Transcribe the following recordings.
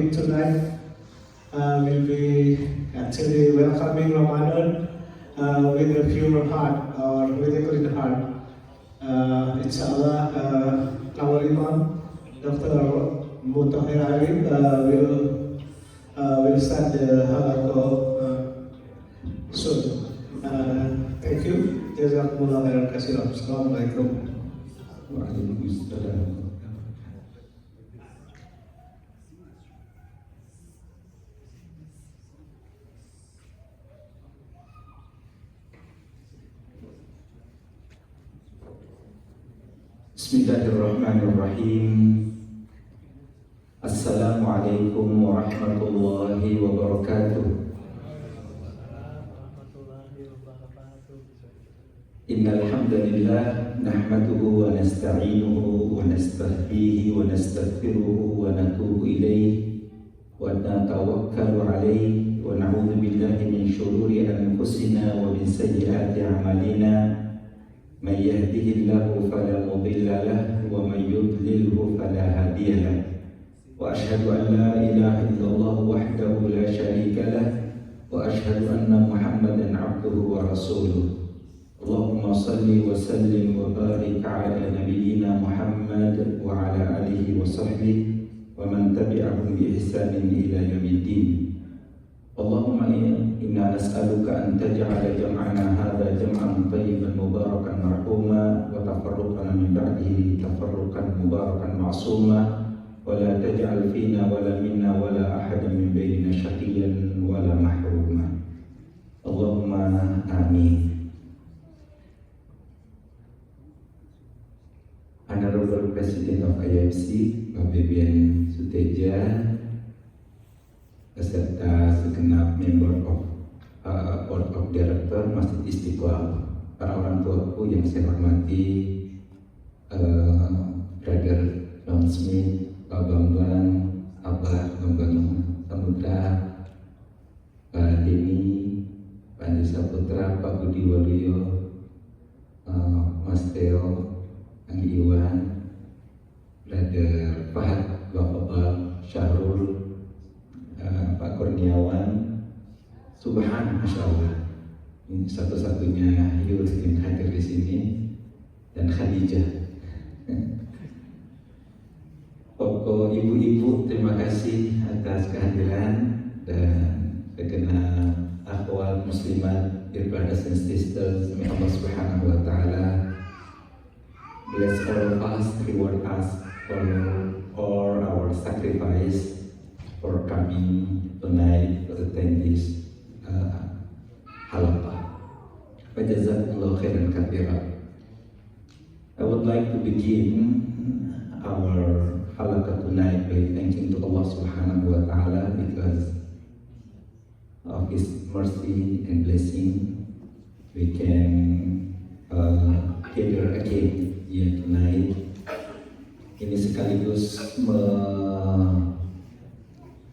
topic tonight will be actually welcoming Ramadan with a pure heart or with a clean heart. Inshallah, our Imam, Dr. Mutahir Arif, will start the halaqah soon. Thank you. Jazakumullah khairan katsiran. Assalamualaikum. Waalaikumsalam. Bismillahirrahmanirrahim. Assalamualaikum warahmatullahi wabarakatuh. Innal hamdalillah nahmaduhu wa nasta'inuhu wa nastahdihi wa nastaghfiruhu wa natubu ilayhi wa natawakkalu alayhi wa na'udzu billahi min shururi anfusina wa min sayyiati a'malina. Man yahdihillahu fala mudilla lahu wa man yudlilhu fala hadiya lahu. Wa ashhadu an la ilaha illallah wahdahu la syarika lahu wa ashhadu anna Muhammadan 'abduhu wa rasuluh. Allahumma salli wa sallim wa barik ala nabiyyina Muhammad wa ala alihi wa sahbihi wa man tabi'ahum bi ihsanin ila yaumiddin. Allahumma inna nas'aluka an taj'ala jam'ana hadha jam'an tayyiban mubarakan marhuma wa tafarruqana min ba'dihi tafarruqan mubarakan ma'suma wa la taj'al fina wa la minna wa la ahadan min bainina syaqiyyan wa la mahruma. Allahumma amin. Honorable President of IFC, Pak Beben Suteja, beserta segenap member of Board of Director Masjid Istiqlal, para orang tuaku yang saya hormati, Brother Don Smith, Pak Bambang, Abah Bambang Samudra, Pak Denny, Pak Andi Saputra, Pak Budi Waluyo, Mas Theo, Kang Iwan, Brother Fahad, Bapak Syahrul, Pak Kurniawan, Subhan, Masya Allah, ini satu-satunya youth yang hadir di sini, dan Khadijah. Pokok ibu-ibu, terima kasih atas kehadiran, dan segenap akhwat muslimat, dear brothers and sisters, may Allah Subhanahu wa Ta'ala bless all of us, reward us for all our sacrifice for coming tonight to attend this halaqah. Jazakumullah khairan katsiran. I would like to begin our halaqah tonight by thanking to Allah Subhanahu wa Ta'ala because of His mercy and blessing we can gather again here tonight. Ini sekaligus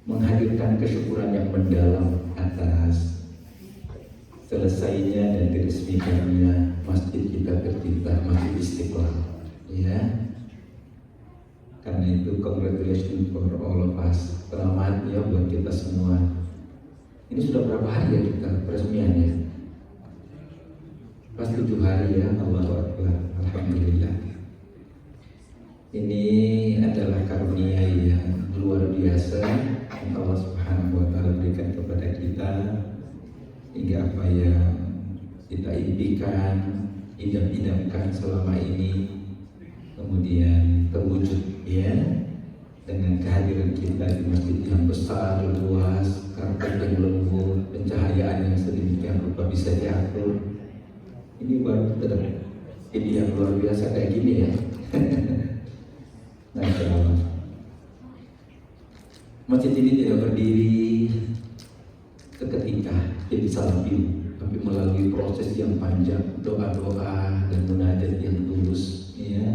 menghadirkan kesyukuran yang mendalam atas selesainya dan diresmikannya masjid kita tercinta, Masjid Istiqlal. Ya, karena itu congratulations for all of us. Selamat ya buat kita semua. Ini sudah berapa hari ya kita peresmiannya? Pas 7 hari ya, Allahu Akbar, Alhamdulillah. Ini adalah karunia yang luar biasa yang Allah Subhanahu wa Ta'ala berikan kepada kita, hingga apa yang kita impikan, idam-idamkan selama ini kemudian terwujud ya, dengan kehadiran kita di masjid yang besar, luas, karpet yang lembut, pencahayaan yang sedemikian rupa bisa diatur. Ini baru ini yang luar biasa kayak gini ya. Masya Allah. Masjid ini tidak berdiri seketika jadi salafiu, tapi melalui proses yang panjang, doa-doa dan munajat yang tulus, ya,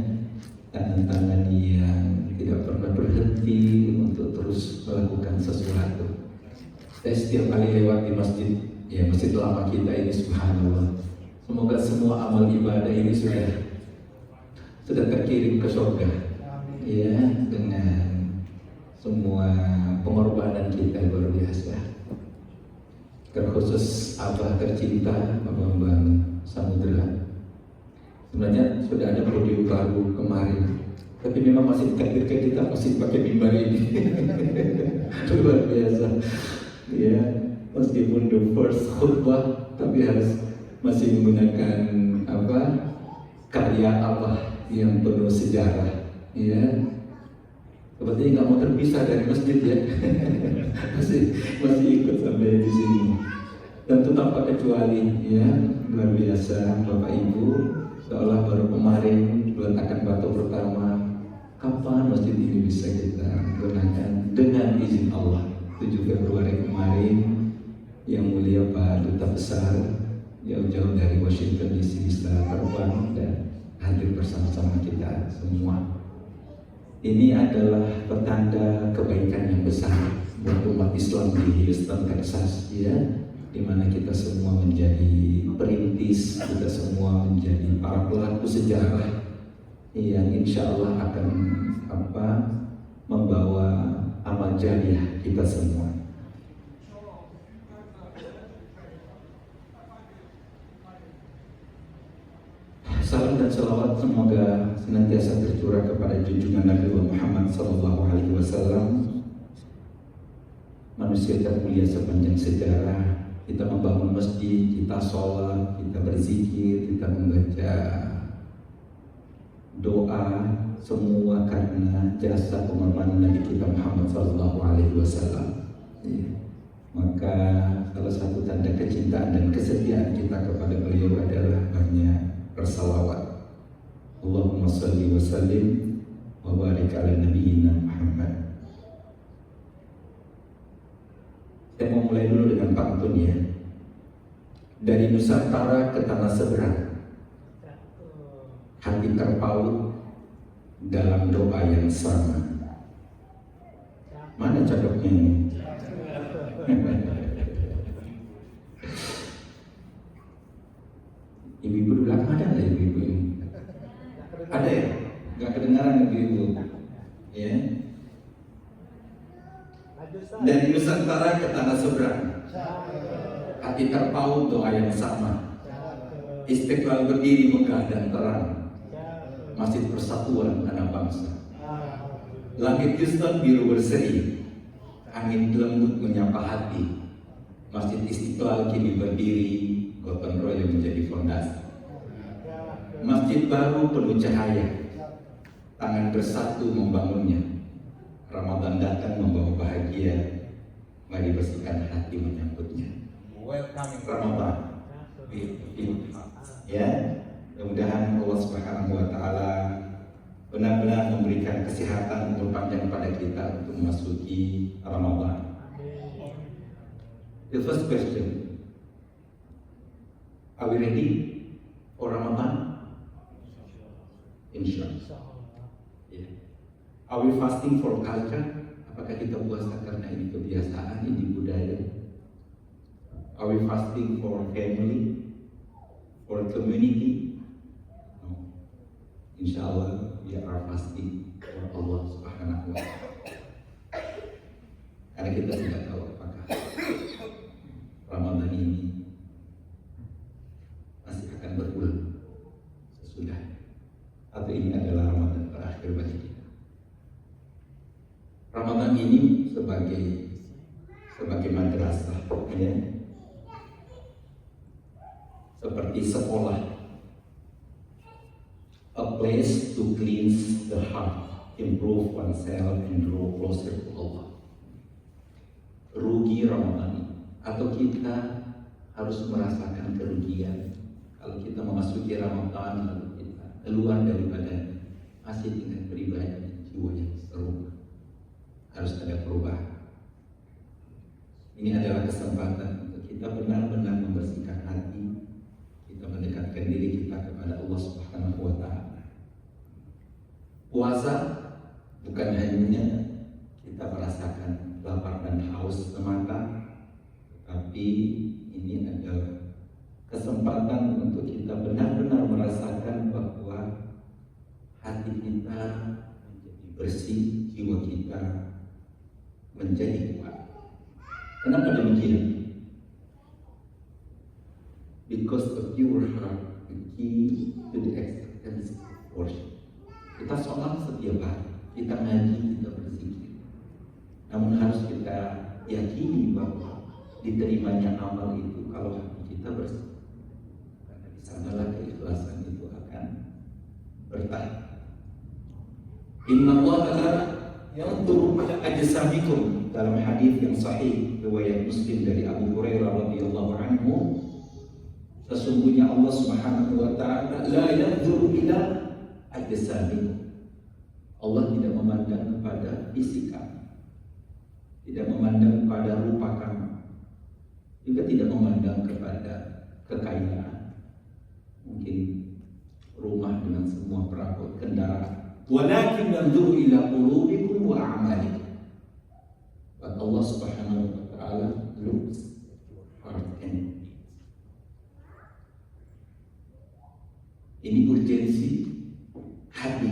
tangan-tangan yang tidak pernah berhenti untuk terus melakukan sesuatu. Saya setiap kali lewat di masjid, ya masjid lama kita ini, subhanallah, semoga semua amal ibadah ini sudah terkirim ke surga, ya, dengan semua pengorbanan kita luar biasa. Terkhusus Abah tercinta Bambang Samudra. Sebenarnya sudah ada podium baru kemarin, tapi memang masih ditakdirkan kita masih pakai mimbar ini. Luar biasa. Ya, meskipun the first khutbah, tapi harus masih menggunakan karya Abah yang penuh sejarah. Ya, sepertinya nggak mau terpisah dari masjid ya. masih ikut sampai di sini. Dan itu tanpa kecuali, ya, luar biasa Bapak Ibu, seolah baru kemarin meletakkan batu pertama. Kapan masjid ini bisa kita gunakan? Dengan izin Allah. 7 Februari kemarin, yang mulia Pak Duta Besar jauh-jauh dari Washington DC bisa terbang dan hadir bersama-sama kita semua. Ini adalah petanda kebaikan yang besar buat umat Islam di Houston, Texas, ya, di mana kita semua menjadi perintis, kita semua menjadi para pelaku sejarah yang insya Allah akan membawa amal jariah kita semua. Salam dan salawat semoga senantiasa tercurah kepada junjungan Nabi Muhammad SAW, manusia termulia sepanjang sejarah. Kita membangun masjid, kita sholat, kita berzikir, kita membaca doa, semua karena jasa pengorbanan Nabi kita Muhammad SAW. Ya. Maka salah satu tanda kecintaan dan kesetiaan kita kepada beliau adalah banyak bersalawat. Allahumma salli wa sallim wa barik ala nabiyyina Muhammad. Saya mau mulai dulu dengan pantun ya. Dari Nusantara ke tanah seberang, hati terpaut dalam doa yang sama. Mana cakepnya ini? Ibu-ibu di belakang ada nggak ibu-ibu ini? Ada ya? Nggak kedengaran ibu-ibu? Ya. Dari Nusantara ke tanah seberang, hati terpaut doa yang sama. Istiqlal berdiri megah dan terang, Masjid Persatuan Anak Bangsa. Langit Houston biru berseri, angin lembut menyapa hati. Masjid Istiqlal kini berdiri, gotong royong menjadi fondasi. Masjid baru penuh cahaya, tangan bersatu membangunnya. Ramadan datang membawa bahagia, mari bersihkan hati menyambutnya. Ramadan, ya, mudah-mudahan Allah Subhanahu Wa Taala benar-benar memberikan kesehatan umur panjang pada kita untuk memasuki Ramadan. The first question, are we ready for Ramadan? Insya Allah. Yeah. Are we fasting for culture? Apakah kita puasa karena ini kebiasaan, ini budaya? Are we fasting for family, for community? No. Insya Allah, we are fasting for Allah Subhanahu Wa Taala. Karena kita tidak tahu apakah Ramadan ini masih akan berulang sesudah, atau ini adalah Ramadan terakhir bagi kita. Ramadan ini sebagai madrasah, ya, seperti sekolah, a place to cleanse the heart, improve oneself, and draw closer to Allah. Rugi Ramadan, atau kita harus merasakan kerugian kalau kita memasuki Ramadan lalu kita keluar daripada masih dengan pribadi jiwa yang seru. Harus ada perubahan. Ini adalah kesempatan untuk kita benar-benar membersihkan hati, kita mendekatkan diri kita kepada Allah Subhanahu Wa Taala. Puasa bukan hanya kita merasakan lapar dan haus semata, tapi ini adalah kesempatan untuk kita benar-benar merasakan bahwa hati kita menjadi bersih, jiwa kita menjadi kuat. Kenapa demikian? Because a pure heart the key to the acceptance of worship. Kita sholat setiap hari, kita ngaji, kita berzikir. Namun harus kita yakini bahwa diterimanya amal itu kalau hati kita bersih. Karena di sanalah keikhlasan itu akan bertahan. Inna Allah yanzuru ila ajsamikum, dalam hadis yang sahih riwayat Muslim dari Abu Hurairah radhiyallahu anhu, sesungguhnya Allah Subhanahu wa taala la yanzuru ila ajsamikum. Allah tidak memandang kepada fisik kamu, tidak memandang kepada rupa kamu, juga tidak memandang kepada kekayaan, mungkin rumah dengan semua perabot kendaraan. Walakin yanzuru ila qulubikum wa a'malikum. But Allah Subhanahu wa taala looks heart and deeds. Ini urgensi hati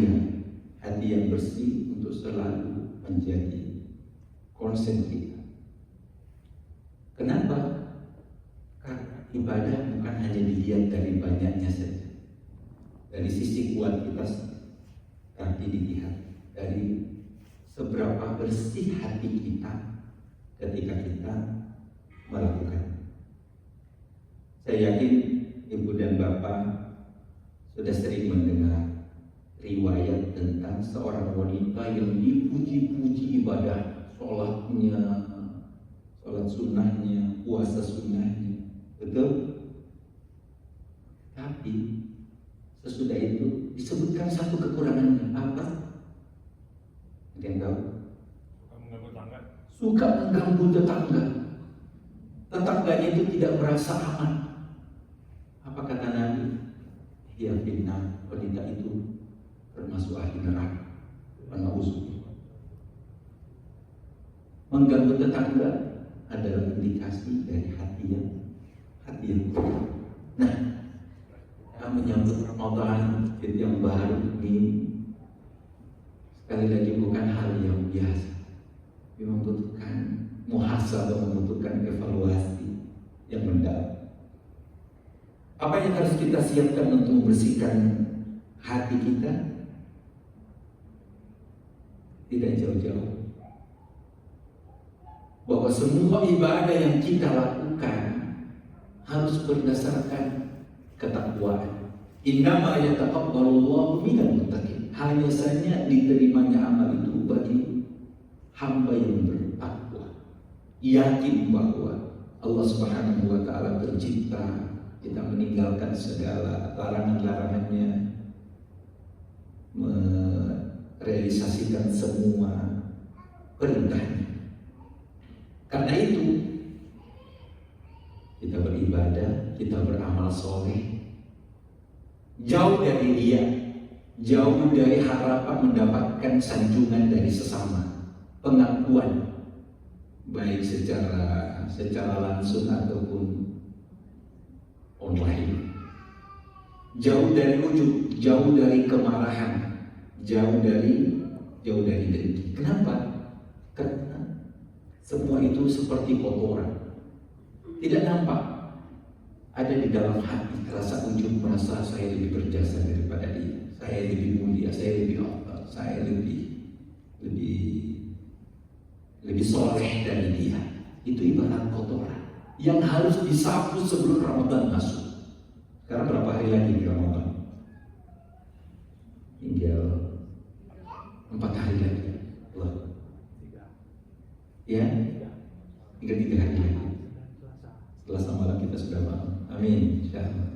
yang bersih untuk selalu menjadi concern kita. Kenapa? Karena ibadah bukan hanya dilihat dari banyaknya saja, dari sisi kuat kita, tapi dilihat dari seberapa bersih hati kita ketika kita melakukan. Saya yakin ibu dan bapak sudah sering mendengar riwayat tentang seorang wanita yang dipuji-puji ibadah, sholatnya, sholat sunnahnya, puasa sunnahnya, betul? Tapi sesudah itu disebutkan satu kekurangannya. Apa? Ada yang tahu? Suka mengganggu tetangga. Tetangganya itu tidak merasa aman. Apa kata Nabi? Ya finnar, wanita itu termasuk ahli neraka. Mengganggu tetangga adalah indikasi dari hati yang kuat. Nah, menyambut Ramadan yang baru ini sekali lagi bukan hal yang biasa. Dia membutuhkan muhasabah, membutuhkan evaluasi yang mendalam. Apa yang harus kita siapkan untuk membersihkan hati kita? Tidak jauh-jauh, bahwa semua ibadah yang kita lakukan harus berdasarkan ketakwaan. Innama yataqabbalullahu minal muttaqin. Hanya saja diterimanya amal itu bagi hamba yang bertakwa, yakin bahwa Allah Subhanahu wa taala tercipta, kita meninggalkan segala larangan-larangannya, merealisasikan semua perintahnya. Karena itu kita beribadah, kita beramal soleh, jauh dari dia, jauh dari harapan mendapatkan sanjungan dari sesama, pengakuan baik secara langsung ataupun online. Jauh dari ujub, jauh dari kemarahan, jauh dari dengki. Kenapa? Karena semua itu seperti kotoran, tidak nampak, ada di dalam hati. Rasa ujub, merasa saya lebih berjasa daripada dia, saya lebih mulia, saya lebih afdal, saya lebih soleh dari dia. Itu ibarat kotoran yang harus disapu sebelum Ramadan masuk. Sekarang berapa hari lagi di Ramadan? Tinggal 4 hari lagi. Ya, tinggal 3 hari lagi. Selasa malam kita sudah malam. Amin, insyaallah.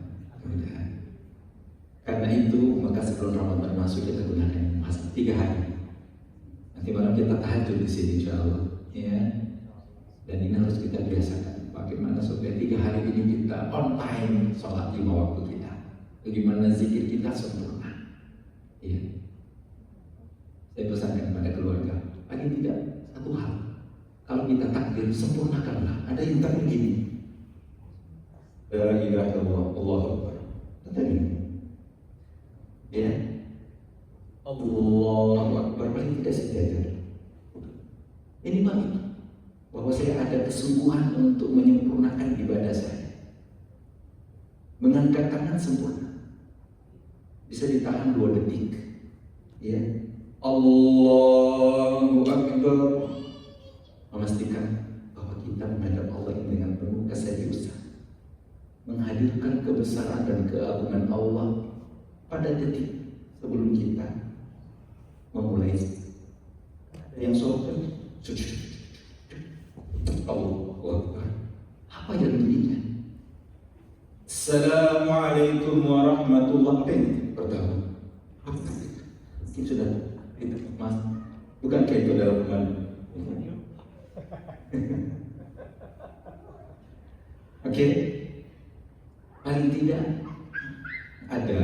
Karena itu maka sebelum Ramadan masuk kita gunakan 3 hari. Nanti malam kita tahajud di sini insyaallah. Ya. Dan ini harus kita biasakan. Bagaimana supaya 3 hari ini kita on time sholat 5 waktu kita. Bagaimana zikir kita sempurna. Ya. Saya pesankan kepada keluarga, paling tidak satu hal. Kalau kita takbir, sempurnakanlah. Ada yang takbir gini. La ilaha illallah, Allahu Akbar. Kata gini. Ya. Allahu Akbar, paling tidak sejajar. Minimal itu, bahwa saya ada kesungguhan untuk menyempurnakan ibadah saya. Mengangkat tangan sempurna, bisa ditahan 2 detik, ya. Allahu Akbar, memastikan bahwa kita menghadap Allah ini dengan penuh keseriusan, menghadirkan kebesaran dan keagungan Allah pada detik sebelum kita memulai. Yang sholat Allahu Akbar, apa yang bunyinya? Assalamualaikum warahmatullahi wabarakatuh. Pertama, ini sudah mas, bukan kayak itu dalam teman. Oke, paling tidak ada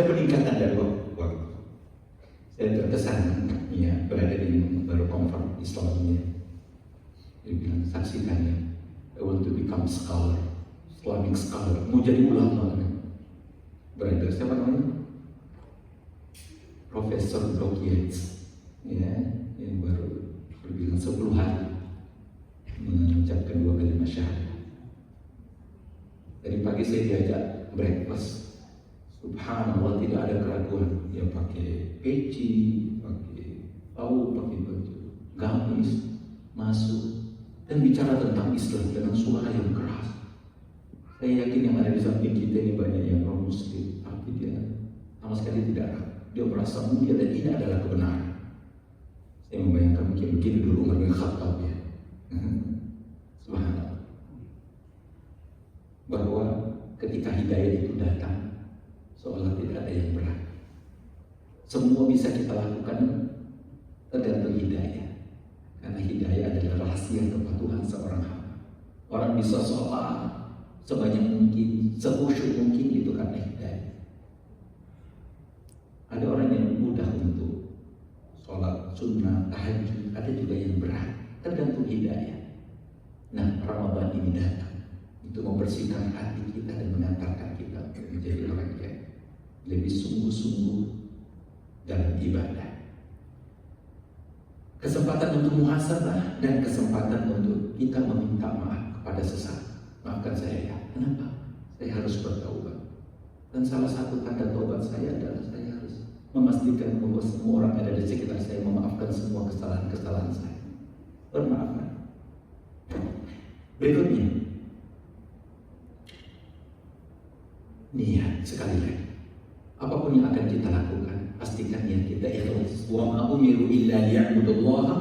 peningkatan dari waktu. Saya terkesan ya berada di baru konfirm Islamnya. Dia bilang saksikannya, I want to become scholar, Islamic scholar, mau jadi ulama. Berada siapa namanya? Profesor Brock Yates, ya, yang baru berbilang 10 hari mengucapkan 2 kalimat syahadat. Dari pagi saya diajak breakfast. Subhanallah, tidak ada keraguan. Dia pakai peci, pakai pakai baju gamis, masuk dan bicara tentang Islam dengan suara yang keras. Saya yakin yang ada di samping kita ini banyak yang non muslim, tapi dia sama sekali tidak. Dia merasa mulia dan ini adalah kebenaran. Saya membayangkan mungkin begini dulu Umar bin Khattab, ya. Subhanallah. Bahwa ketika hidayah itu datang, seolah tidak ada yang berat. Semua bisa kita lakukan tergantung hidayah. Karena hidayah adalah rahasia kepatuhan seorang hamba. Orang bisa sholat sebanyak mungkin, sekhusyuk mungkin, itu karena hidayah. Ada orang yang mudah untuk sholat sunnah, tahajud, ada juga yang berat, tergantung hidayah. Nah, Ramadan ini datang untuk membersihkan hati kita dan mengantarkan kita menjadi orang yang lebih sungguh-sungguh dalam ibadah. Kesempatan untuk muhasabah dan kesempatan untuk kita meminta maaf kepada sesama. Maafkan saya ya, kenapa? Saya harus bertaubat. Dan salah satu tanda taubat saya adalah saya harus memastikan bahwa semua orang yang ada di sekitar saya memaafkan semua kesalahan-kesalahan saya. Bermaafkan. Berikutnya, niat. Sekali lagi, apapun yang akan kita lakukan, pastikan niat kita ikhlas. Wa ma umiru illa liya'budullaha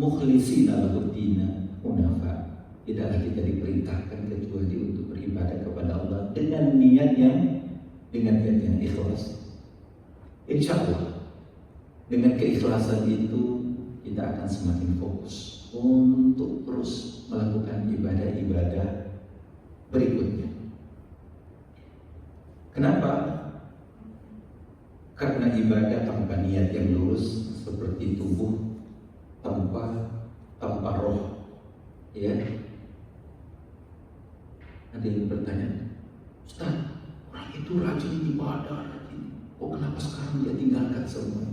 mukhlishina lahu-d-din hunafa. Tidaklah kita diperintahkan kecuali untuk beribadah kepada Allah dengan niat yang ikhlas. Insya Allah dengan keikhlasan itu kita akan semakin fokus untuk terus melakukan ibadah-ibadah berikutnya. Kenapa? Karena ibadah tanpa niat yang lurus seperti tubuh tanpa roh, ya. Ada yang bertanya, Ustaz, orang itu rajin ibadah, kok kenapa sekarang dia tinggalkan semua?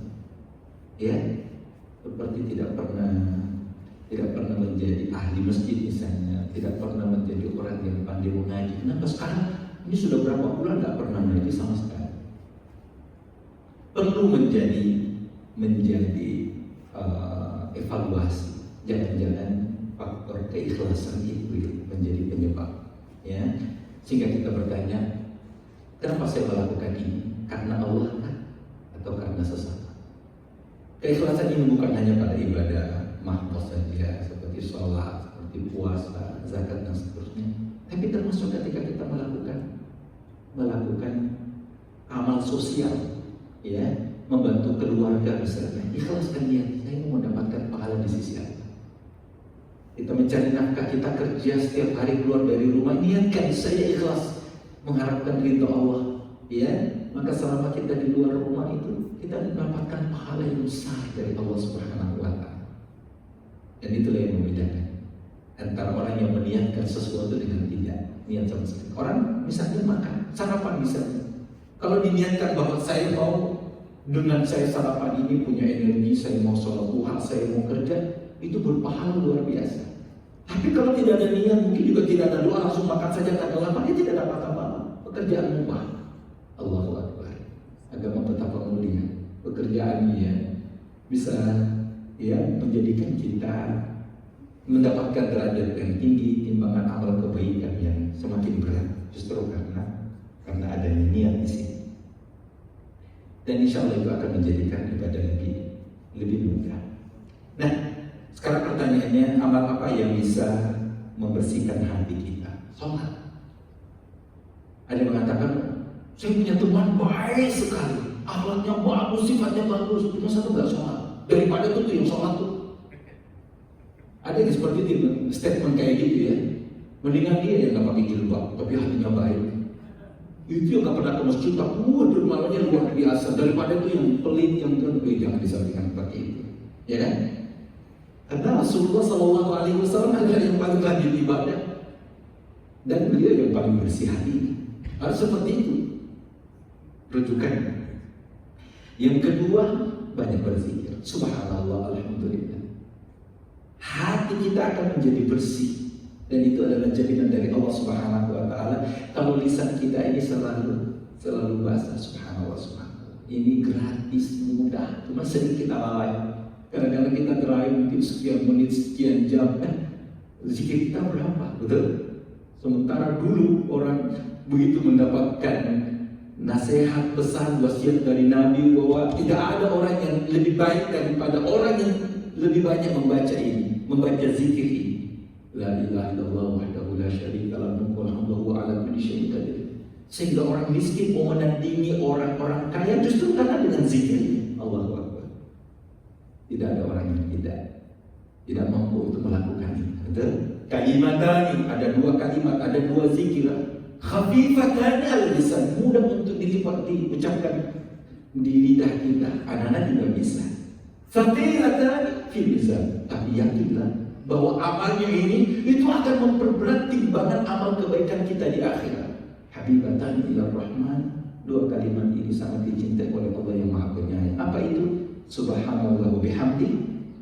Ya, seperti tidak pernah menjadi ahli masjid misalnya, tidak pernah menjadi orang yang pandai mengaji. Kenapa sekarang ini sudah berapa bulan nggak pernah mengaji sama sekali? Perlu menjadi evaluasi. Jangan-jangan faktor keikhlasan itu menjadi penyebab, ya. Sehingga kita bertanya, kenapa saya melakukan ini? Karena Allah kan? Atau karena sesama? Keikhlasan ini bukan hanya pada ibadah mahdoh saja, seperti sholat, seperti puasa, zakat dan seterusnya, tapi termasuk ketika kita melakukan amal sosial, ya, membantu keluarga misalnya. Ikhlaskan niat, saya mau mendapatkan pahala di sisi Allah. Kita mencari nafkah, kita kerja setiap hari keluar dari rumah, niatkan saya ikhlas mengharapkan ridho Allah, ya. Maka selama kita di luar rumah itu, kita mendapatkan pahala yang besar dari Allah Subhanahu wa Ta'ala. Dan itulah yang membedakan antara orang yang meniatkan sesuatu dengan tidak niat sama sekali. Orang misalnya makan, sarapan misalnya, kalau diniatkan bahwa saya mau Dengan saya sarapan ini punya energi, saya mau sholat duha, saya mau kerja, itu berpahala luar biasa. Tapi kalau tidak ada niat, mungkin juga tidak ada doa, langsung makan saja tak lapar, dia tidak dapat apa-apa. Pekerjaan mubah. Allahu Akbar. Agama betapa mulia. Pekerjaan ini bisa menjadikan kita mendapatkan derajat yang tinggi timbangan amal kebaikan yang semakin berat, justru karena adanya niat di sini. Dan insya Allah itu akan menjadikan ibadah lebih mudah. Nah, sekarang pertanyaannya, amal apa yang bisa membersihkan hati kita? Sholat. Ada yang mengatakan, saya punya teman baik sekali, akhlaknya bagus, sifatnya bagus, cuma satu nggak sholat. Daripada itu yang sholat tuh. Ada yang seperti itu, statement kayak gitu ya. Mendingan dia yang nggak pakai jilbab, tapi hatinya baik. Itu yang gak pernah ke masjid, tapi dermawannya luar biasa. Daripada itu yang pelit, yang jangan disampaikan seperti itu, ya kan? Karena Rasulullah SAW adalah yang paling rajin ibadah dan beliau yang paling bersih hati. Harus seperti itu rujukan. Yang kedua, banyak berzikir. Subhanallah, alhamdulillah. Hati kita akan menjadi bersih. Dan itu adalah jaminan dari Allah Subhanahu wa Ta'ala. Kalau lisan kita ini selalu basah, subhanallah, subhanallah. Ini gratis, mudah, cuma sering kita lalai. Kadang-kadang kita terakhir mungkin sekian menit, sekian jam, zikir kita berapa? Betul? Sementara dulu orang begitu mendapatkan nasihat, pesan, wasiat dari Nabi bahwa tidak ada orang yang lebih baik daripada orang yang lebih banyak membaca ini, membaca zikir ini. La ilaha illallah wahdahu la syarika lahu wa hamduhu ala kulli syai'in qadir. Sehingga orang miskin mau menandingi orang-orang kaya justru karena dengan zikir. Allahu Akbar. Tidak ada orang yang tidak mampu untuk melakukan ini. Betul? Kalimatani, ada dua kalimat, ada dua zikir. Khafifatani ala lisan, mudah untuk diucapkan di lidah kita. Anak-anak juga bisa. Thaqilatani fil lisan, tapi yakinlah bahwa amalnya ini itu akan memperberat timbangan amal kebaikan kita di akhirat. Habibatan ila Rahman, dua kalimat ini sangat dicintai oleh Allah yang Maha Penyayang. Apa itu? Subhanallah wa bihamdi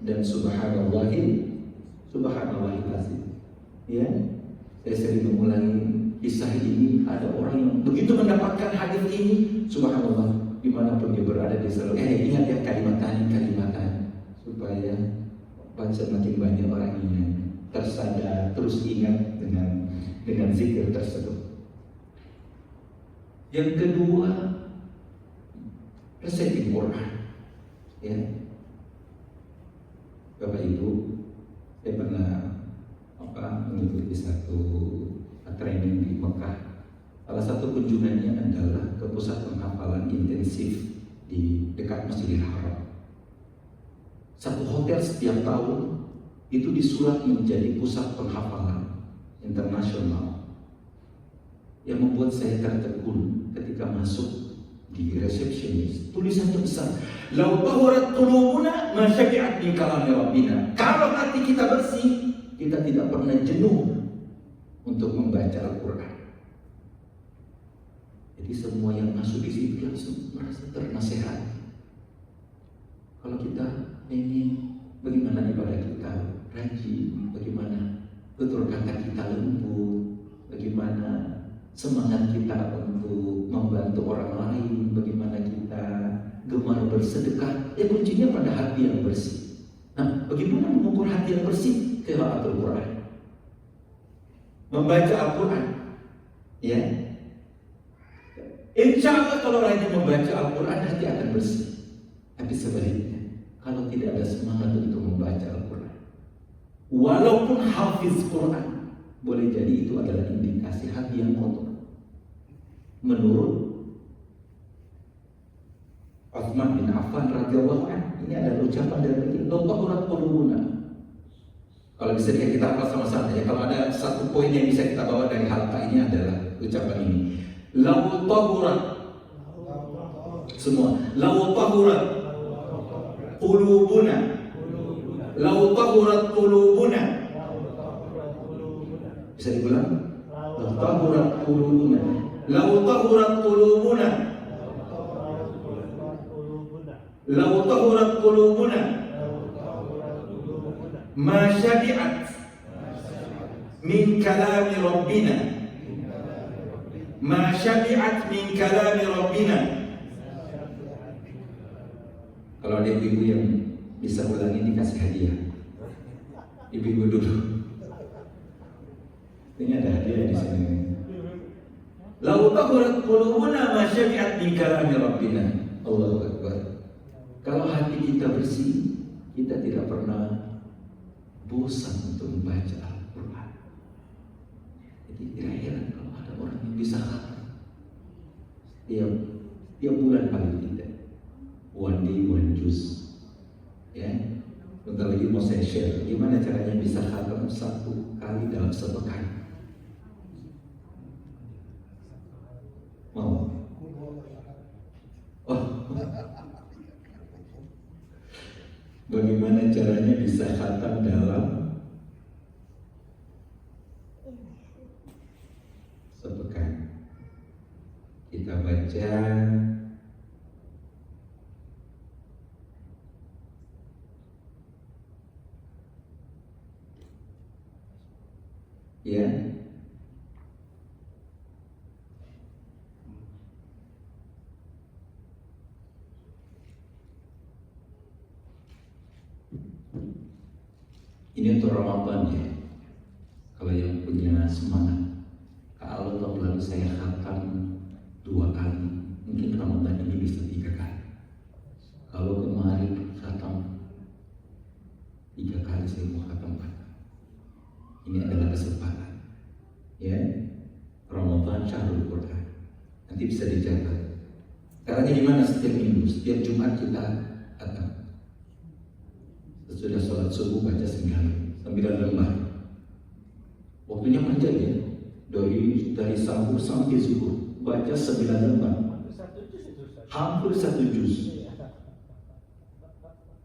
dan subhanallahi azim. Ya, saya sering mengulangi kisah ini. Ada orang yang begitu mendapatkan hadis ini, subhanallah, dimanapun dia berada dia selalu ingat ya kalimat tadi supaya baca makin banyak orang yang tersadar, terus ingat dengan zikir tersebut. Yang kedua, resep Quran. Ya, Bapak Ibu, saya pernah mengikuti satu training di Mekah. Salah satu kunjungannya adalah ke pusat penghafalan intensif di dekat Masjidil Haram. Satu hotel setiap tahun itu disulap menjadi pusat penghafalan internasional. Yang membuat saya tertegun ketika masuk di resepsionis, tulisannya besar, "Lau tahurat qulubuna ma syafi'at min kalami rabbina." Kalau hati kita bersih, kita tidak pernah jenuh untuk membaca Al-Quran. Jadi semua yang masuk di situ langsung merasa ternasehati. Kalau kita ingin bagaimana ibadah kita rajin, bagaimana tutur kata kita lembut, bagaimana semangat kita untuk membantu orang lain, bagaimana kita gemar bersedekah, kuncinya pada hati yang bersih. Nah, bagaimana mengukur hati yang bersih? Qiraatul Quran, membaca Al-Quran, ya. Insya Allah kalau rajin membaca Al-Quran hati akan bersih. Tapi sebaliknya, kalau tidak ada semangat untuk membaca Al-Quran, walaupun hafiz Quran, boleh jadi itu adalah indikasi hati yang kotor. Menurut Utsman bin Affan radhiyallahu anhu, ini adalah ucapan dari Allah qulubuna. Kalau bisa kita hafal sama-sama ya. Kalau ada satu poin yang bisa kita bawa dari halqa ini adalah ucapan ini. Lau tahurat, semua. Lau tahurat qulubuna, lau tahurat qulubuna. Bisa diulang? Lau tahurat qulubuna, lau tahurat qulubuna. Lau tahurat qulubuna ma syabi'at min kalami rabbina, ma syabi'at min kalami rabbina. Kalau ada ibu yang bisa ulang ini kasih hadiah. Ibu-ibu dulu. Ini ada hadiah di sini. Lau tahurat qulubuna ma syabi'at min kalami rabbina. Allahu Akbar. Kalau hati kita bersih, kita tidak pernah bosan untuk membaca Al-Quran. Jadi tidak heran kalau ada orang yang bisa tiap bulan paling tidak one day one juz. Ya, bentar lagi mau saya share gimana caranya bisa khatam 1 kali dalam sepekan. Mau? Oh. Bagaimana caranya bisa khatam dalam sepekan? Kita baca ya. Ini untuk Ramadan ya. Kalau yang punya semangat, kalau tahun lalu saya khatam 2 kali, mungkin Ramadan ini bisa 3 kali. Kalau kemarin khatam 3 kali, saya mau khatam 4. Ini adalah kesempatan. Ya, Ramadan Syahrul Quran. Nanti bisa dicatat. Caranya gimana? Setiap minggu, setiap Jumat kita khatam. Sesudah sholat subuh baca 9 lembar. Waktunya panjang ya, dari sahur sampai zuhur baca 9 lembar. Hampir 1 juz.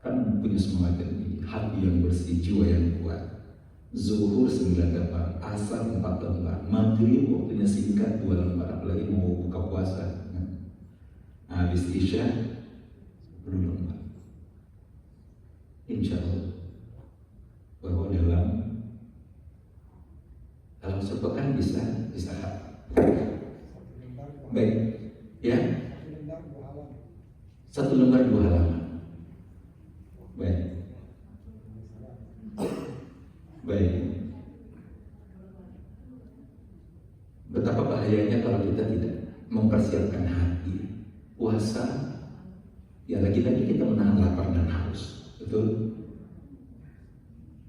Kan punya semangat ini, hati yang bersih, jiwa yang kuat. Zuhur 9 lembar, asar 4 lembar, maghrib waktunya singkat 2 lembar, apalagi mau buka puasa. Habis isya 10 lembar. Insya Allah bahwa dalam sepekan bisa baik ya, 1 lembar 2 halaman. Baik. Betapa bahayanya kalau kita tidak mempersiapkan hati. Puasa ya, lagi-lagi kita menahan lapar dan haus. Betul.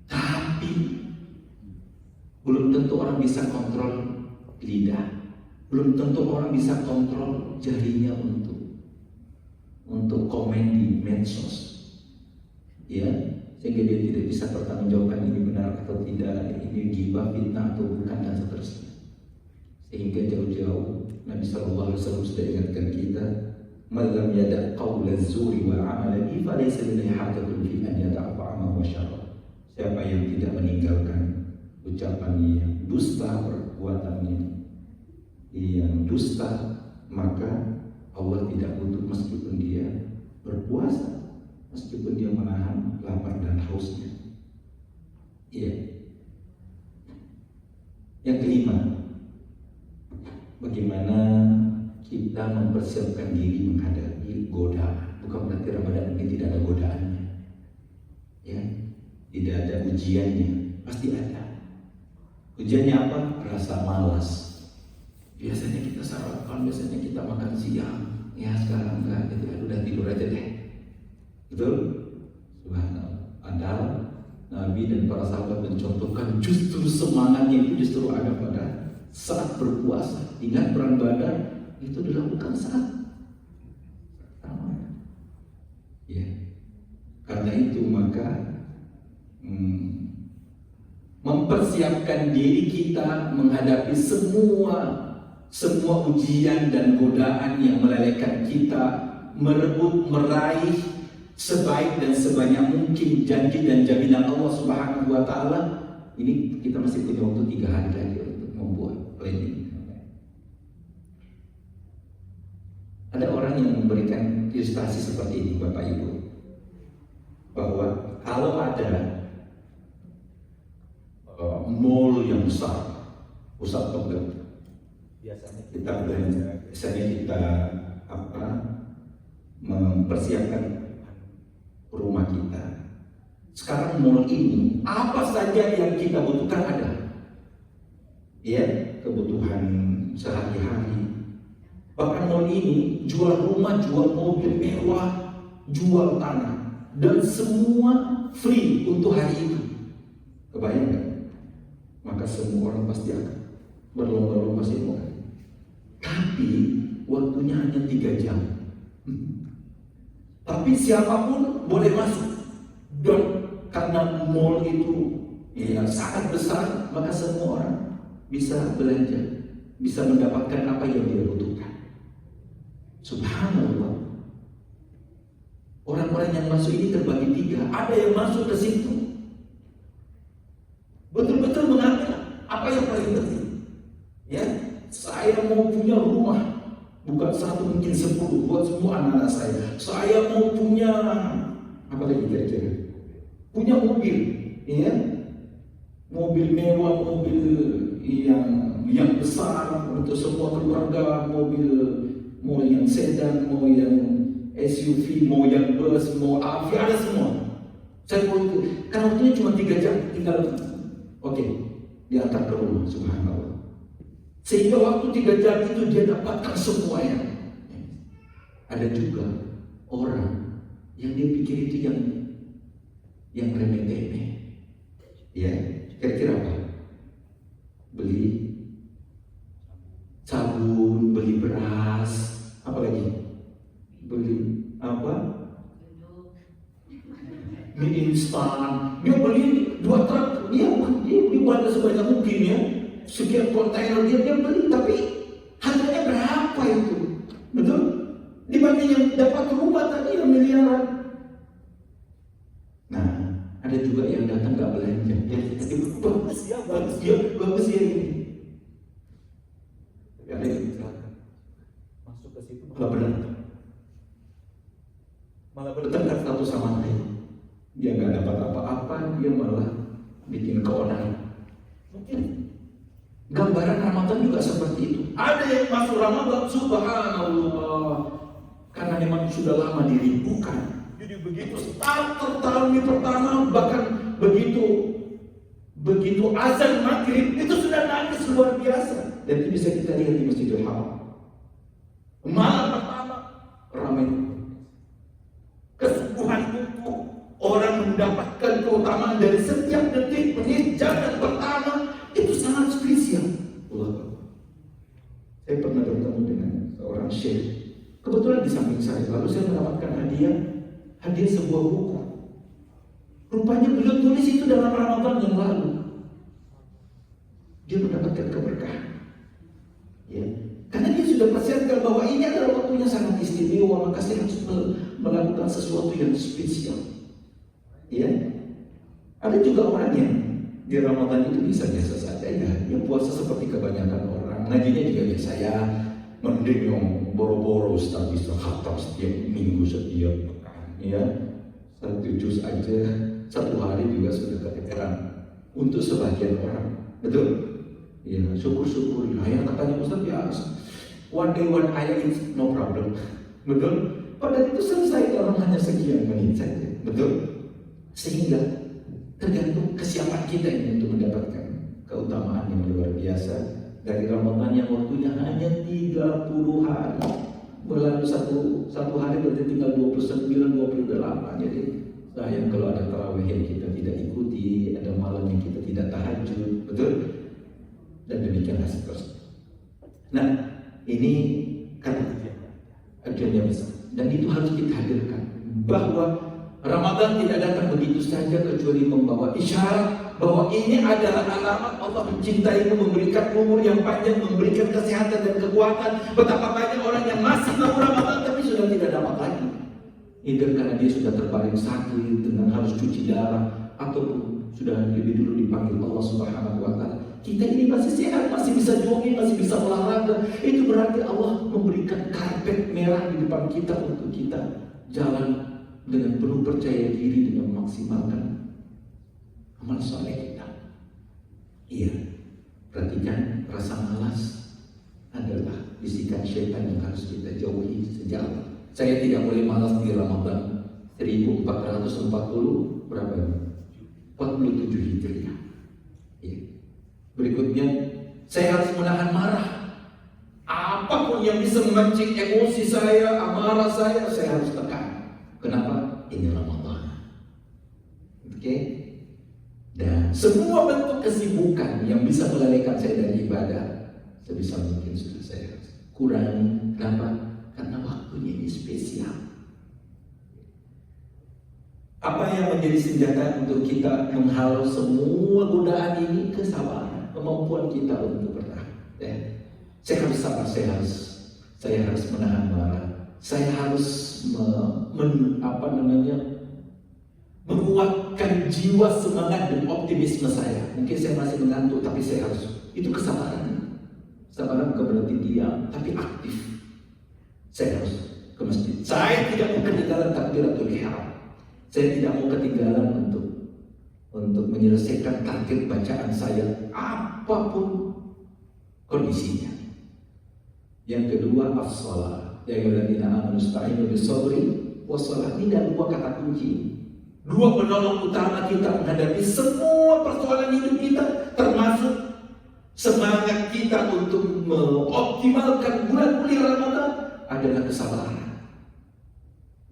Tapi belum tentu orang bisa kontrol lidah, belum tentu orang bisa kontrol jarinya untuk komen di medsos, ya, sehingga dia tidak bisa pertanggungjawabkan ini benar atau tidak, ini ghibah, fitnah atau bukan, dan seterusnya. Sehingga jauh-jauh Nabi Sallallahu Alaihi Wasallam sudah ingatkan kita, "Man lam yada' qawla zuri wal 'amala bihi falaysa lillahi hajatun fi an yada'a ta'amahu wa syarab." Siapa yang tidak meninggalkan ucapan yang dusta, perbuatannya yang dusta, maka Allah tidak butuh meskipun dia berpuasa, meskipun dia menahan lapar dan hausnya. Iya. Yang kelima, bagaimana kita mempersiapkan diri menghadapi godaan. Bukan berarti Ramadan ini tidak ada godaannya, ya, tidak ada ujiannya, pasti ada. Ujiannya apa? Rasa malas. Biasanya kita sarapan, biasanya kita makan siang. Ya sekarang enggak, jadi udah tidur aja deh. Betul? Subhanallah. Padahal Nabi dan para sahabat mencontohkan justru semangatnya itu justru ada pada saat berpuasa. Ingat perang Badar itu dilakukan saat Ramadan. Ya. Karena itu maka mempersiapkan diri kita menghadapi semua ujian dan godaan yang melelehkan kita, merebut, meraih sebaik dan sebanyak mungkin janji dan jaminan Allah Subhanahu wa Ta'ala. Ini kita masih punya waktu 3 hari lagi untuk membuat planning. Ada orang yang memberikan ilustrasi seperti ini, Bapak Ibu, bahwa kalau ada mall yang besar, pusat perbelanjaan, biasanya kita belanja, biasanya kita mempersiapkan rumah kita. Sekarang mall ini apa saja yang kita butuhkan ada, ya, kebutuhan sehari-hari. Bahkan mall ini jual rumah, jual mobil mewah, jual tanah, dan semua free untuk hari itu. Kebayang nggak? Maka semua orang pasti akan berlomba-lomba semua. Tapi waktunya hanya 3 jam. Tapi siapapun boleh masuk. Dan karena mall itu ya sangat besar, maka semua orang bisa belanja, bisa mendapatkan apa yang dia butuhkan. Subhanallah. Orang-orang yang masuk ini terbagi 3. Ada yang masuk ke situ betul-betul mengambil apa yang paling penting. Ya, saya mau punya rumah, bukan 1 mungkin 10 buat semua anak-anak saya. Saya mau punya apa lagi kira-kira? Punya mobil, ya, mobil mewah, mobil yang besar untuk semua keluarga, mobil mau yang sedan, mau yang SUV, mau yang bus, mau AV, ada semua. Saya mau itu, karena waktunya cuma 3 jam, tinggal diantar ke rumah, subhanallah. Sehingga waktu 3 jam itu dia dapatkan semuanya. Ada juga orang yang dia pikir itu yang remeh-temeh. Ya, kira-kira apa? Beli sabun, beli beras, apa lagi? Beli apa? Mie instan. Dia beli 2 truk, dia buat sebanyak mungkin ya. Sekian kontainer dia beli, tapi harganya berapa itu? Betul? Dibanding yang dapat rumah tadi yang miliaran. Nah, ada juga yang datang nggak belanja. Ya, tapi bagus ya ini. Tapi ada yang silakan masuk ke situ malah bertengkar satu sama lain. Dia nggak dapat apa-apa, dia malah bikin keonaran. Mungkin gambaran Ramadan juga seperti itu. Ada yang masuk Ramadan, subhanallah, karena memang sudah lama dirindukan. Jadi begitu starter tahun pertama, bahkan begitu azan maghrib itu sudah nangis luar biasa. Dan itu bisa kita lihat di Masjidil Haram. Malam pertama ramai. Kesubuhan itu orang mendapatkan keutamaan dari setiap detik penyejaman pertama itu sangat spesial. Saya pernah bertemu dengan seorang syekh, kebetulan di samping saya. Lalu saya mendapatkan hadiah sebuah buku. Rupanya beliau tulis itu dalam Ramadan yang lalu. Dia mendapatkan keberkahan. Ya, karena dia sudah persiapkan bahwa ini adalah waktunya sangat istimewa, maka saya harus melakukan sesuatu yang spesial. Ya, ada juga orang yang di Ramadan itu bisa biasa saja ya, yang puasa seperti kebanyakan orang, ngajinya juga biasa ya, mending yang boro-boro Ustaz bisa khatam setiap minggu, setiap pekan, ya, 1 juz aja 1 hari juga sudah keteteran untuk sebagian orang, betul? Ya, syukur-syukur. Nah, yang katanya Ustaz ya, one day one ayat is no problem, betul? Padahal itu selesai orang hanya sekian menit saja, betul? Sehingga tergantung kesiapan kita ini untuk mendapatkan keutamaan yang luar biasa dari Ramadan yang waktunya hanya 30 hari. Berlalu satu hari berarti tinggal 29-28. Jadi sayang kalau ada tarawih yang kita tidak ikuti, ada malam yang kita tidak tahajud, betul? Dan demikianlah seterusnya. Nah, ini kata ajarnya besar, dan itu harus kita hadirkan bahwa Ramadan tidak datang begitu saja kecuali membawa isyarat bahwa ini adalah alamat Allah mencintaimu, memberikan umur yang panjang, memberikan kesehatan dan kekuatan. Betapa banyak orang yang masih mau Ramadan tapi sudah tidak dapat lagi. Either karena dia sudah terbaring sakit dengan harus cuci darah, ataupun sudah lebih dulu dipanggil Allah Subhanahu wa Ta'ala. kita ini masih sehat, masih bisa jogging, masih bisa olahraga, itu berarti Allah memberikan karpet merah di depan kita untuk kita jalan dengan penuh percaya diri dengan memaksimalkan amal soleh kita. Iya, perhatikan, rasa malas adalah bisikan syaitan yang harus kita jauhi sejak awal. Saya tidak boleh malas di Ramadan 1440 berapa ini? 47 Hijriah. Ya. Berikutnya, saya harus menahan marah. Apapun yang bisa memancing emosi saya, amarah saya harus tekan. Kenapa? Ini Ramadan. Oke? Dan semua bentuk kesibukan yang bisa melalaikan saya dari ibadah, sebisa mungkin sudah saya kurangi. Kenapa? Karena waktunya ini spesial. Apa yang menjadi senjata untuk kita menghalau semua godaan ini? Kesabaran, kemampuan kita untuk bertahan. Ya. Saya harus sabar, saya harus menahan marah, saya harus menguatkan jiwa semangat dan optimisme saya. Mungkin saya masih mengantuk, tapi saya harus. Itu kesabaran. Sabaran bukan berarti diam, tapi aktif. Saya harus ke masjid. Saya tidak mau ketinggalan takbiratul ihram. Saya tidak mau ketinggalan untuk menyelesaikan target bacaan saya apapun kondisinya. Yang kedua, as-shalah. Ya ayyuhalladzina amanu ista'inu bis-sabri was-shalah. Ini ada dua kata kunci. Dua penolong utama kita menghadapi semua persoalan hidup kita, termasuk semangat kita untuk mengoptimalkan bulan-bulan Ramadan adalah kesabaran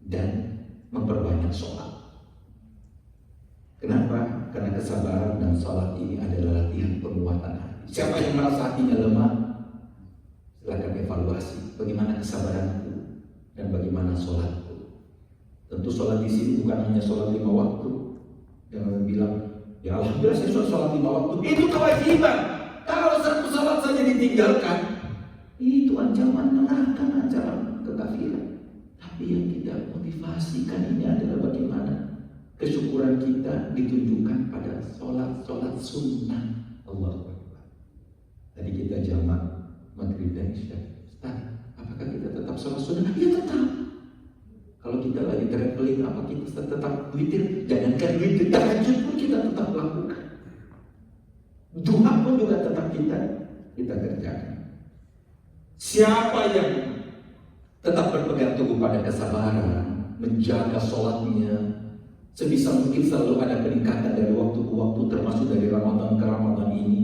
dan memperbanyak sholat. Kenapa? Karena kesabaran dan sholat ini adalah latihan penguatan hati. Siapa yang merasa hatinya lemah, silakan evaluasi bagaimana kesabaranku dan bagaimana sholatku. Tentu sholat di sini bukan hanya sholat 5 waktu. Jangan bilang, ya alhamdulillah saya sholat 5 waktu. Itu kewajiban. Kalau satu sholat saja ditinggalkan, itu ancaman neraka, ancaman kekafiran. Tapi yang kita motivasikan ini adalah bagaimana kesyukuran kita ditunjukkan pada sholat sunnah. Allahu Akbar. Tadi kita jamak maghrib dan isya. Ustaz, apakah kita tetap sholat sunnah? Ya tetap. Kalau kita lagi traveling, apa kita tetap witir? Jangankan witir, tahajud pun kita tetap lakukan. Duha pun juga tetap kita kerjakan. Siapa yang tetap berpegang teguh pada kesabaran, menjaga sholatnya, sebisa mungkin selalu ada peningkatan dari waktu ke waktu, termasuk dari Ramadan ke Ramadan ini,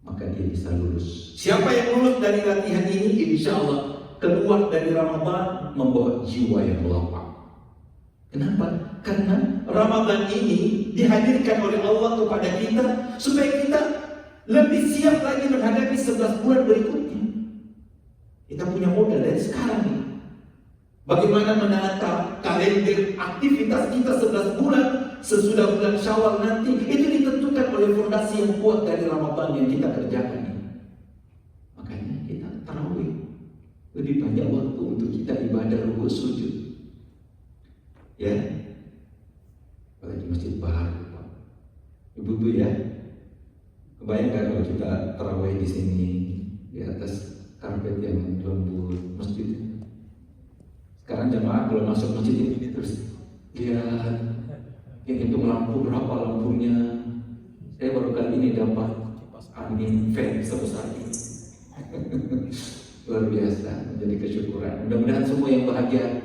maka dia bisa lulus. Siapa yang lulus dari latihan ini, insya Allah keluar dari Ramadan membawa jiwa yang lapang. Kenapa? Karena Ramadan ini dihadirkan oleh Allah kepada kita supaya kita lebih siap lagi menghadapi 11 bulan berikutnya. Kita punya modal dari sekarang nih. Bagaimana menata kalender aktivitas kita 11 bulan sesudah bulan Syawal nanti, itu ditentukan oleh fondasi yang kuat dari Ramadan yang kita kerjakan ini. Makanya kita tarawih, lebih banyak waktu untuk kita ibadah rukuk sujud. Ya, apalagi masjid baru, Pak. Ibu-ibu ya, kebayang gak kalau kita tarawih di sini di atas karpet yang lembut masjid. Sekarang jamaah kalau masuk masjid ini terus lihat, yang hitung lampu berapa lampunya. Saya baru kali ini dapat angin fan sebesar ini. Luar biasa, menjadi kesyukuran. Mudah-mudahan semua yang bahagia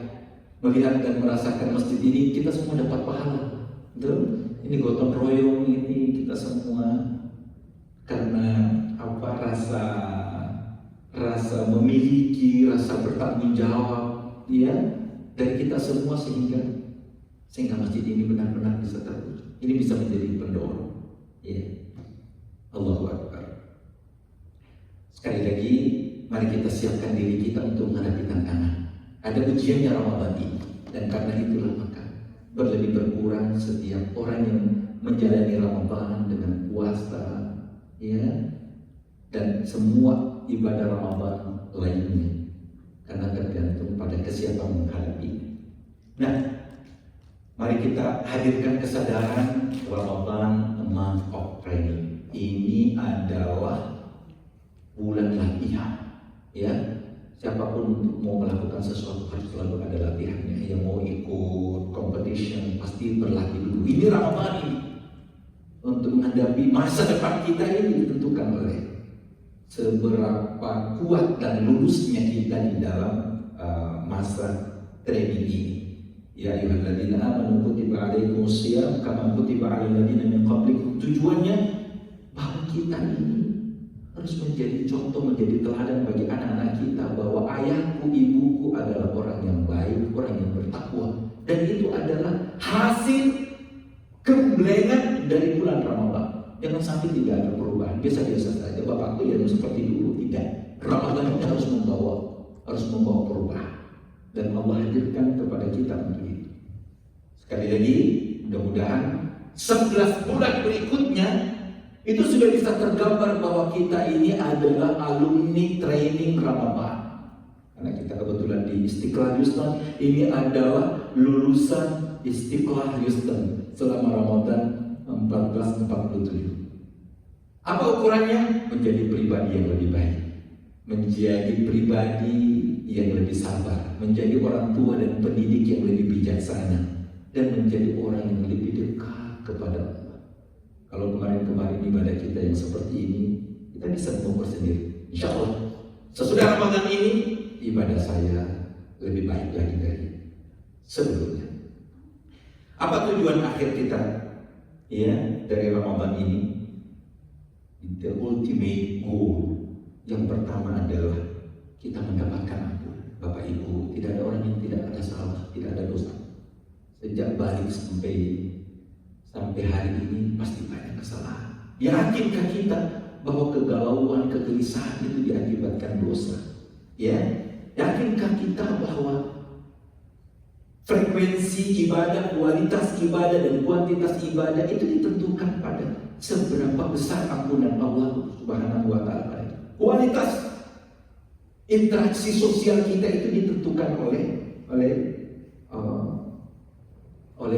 melihat dan merasakan masjid ini, kita semua dapat pahala. Betul? Ini gotong royong ini kita semua karena apa? Rasa memiliki, rasa bertanggung jawab, ya, dari kita semua sehingga masjid ini benar-benar bisa terwujud. Ini bisa menjadi pendorong. Ya. Allahu Akbar. Sekali lagi, mari kita siapkan diri kita untuk menghadapi tantangan. Ada ujiannya Ramadan ini, dan karena itulah maka berlebih berkurang setiap orang yang menjalani Ramadan dengan puasa, ya, dan semua ibadah Ramadan lainnya, karena tergantung pada kesiapan menghadapi. Nah, mari kita hadirkan kesadaran Ramadan a month of training. ini adalah bulan latihan. Ya, siapapun mau melakukan sesuatu harus selalu ada latihannya. Yang mau ikut competition pasti berlatih dulu. Ini Ramadan ini untuk menghadapi masa depan kita ini ditentukan oleh seberapa kuat dan lulusnya kita di dalam masa training ini. Ya ayyuhalladzina amanu kutiba alaikumus shiyam kama kutiba alal ladzina min qablikum. Tujuannya bahwa kita ini harus menjadi contoh, menjadi teladan bagi anak-anak kita bahwa ayahku, ibuku adalah orang yang baik, orang yang bertakwa, dan itu adalah hasil gemblengan dari bulan Ramadan. Jangan sampai tidak ada perubahan, biasa-biasa saja. Bapakku ya seperti dulu, tidak. Ramadan itu harus membawa perubahan. Dan Allah hadirkan kepada kita untuk itu. Sekali lagi, mudah-mudahan 11 bulan berikutnya itu sudah bisa tergambar bahwa kita ini adalah alumni training Ramadan. Karena kita kebetulan di Istiqlal Houston, ini adalah lulusan Istiqlal Houston selama Ramadan 1447. Apa ukurannya? Menjadi pribadi yang lebih baik, menjadi pribadi yang lebih sabar, menjadi orang tua dan pendidik yang lebih bijaksana, dan menjadi orang yang lebih dekat kepada Allah. Kalau kemarin-kemarin ibadah kita yang seperti ini, kita bisa mengukur sendiri. Insya Allah, sesudah Ramadan ini, ibadah saya lebih baik lagi dari sebelumnya. Apa tujuan akhir kita? Ya, dari Ramadan ini, the ultimate goal. Yang pertama adalah kita mendapatkan ampun. Bapak Ibu, tidak ada orang yang tidak ada salah, tidak ada dosa. Sejak balik sampai hari ini pasti banyak kesalahan. Yakinkah kita bahwa kegalauan, kegelisahan itu diakibatkan dosa? Ya, yakinkah kita bahwa frekuensi ibadah, kualitas ibadah dan kuantitas ibadah itu ditentukan pada seberapa besar ampunan Allah Subhanahu wa taala. Kualitas interaksi sosial kita itu ditentukan oleh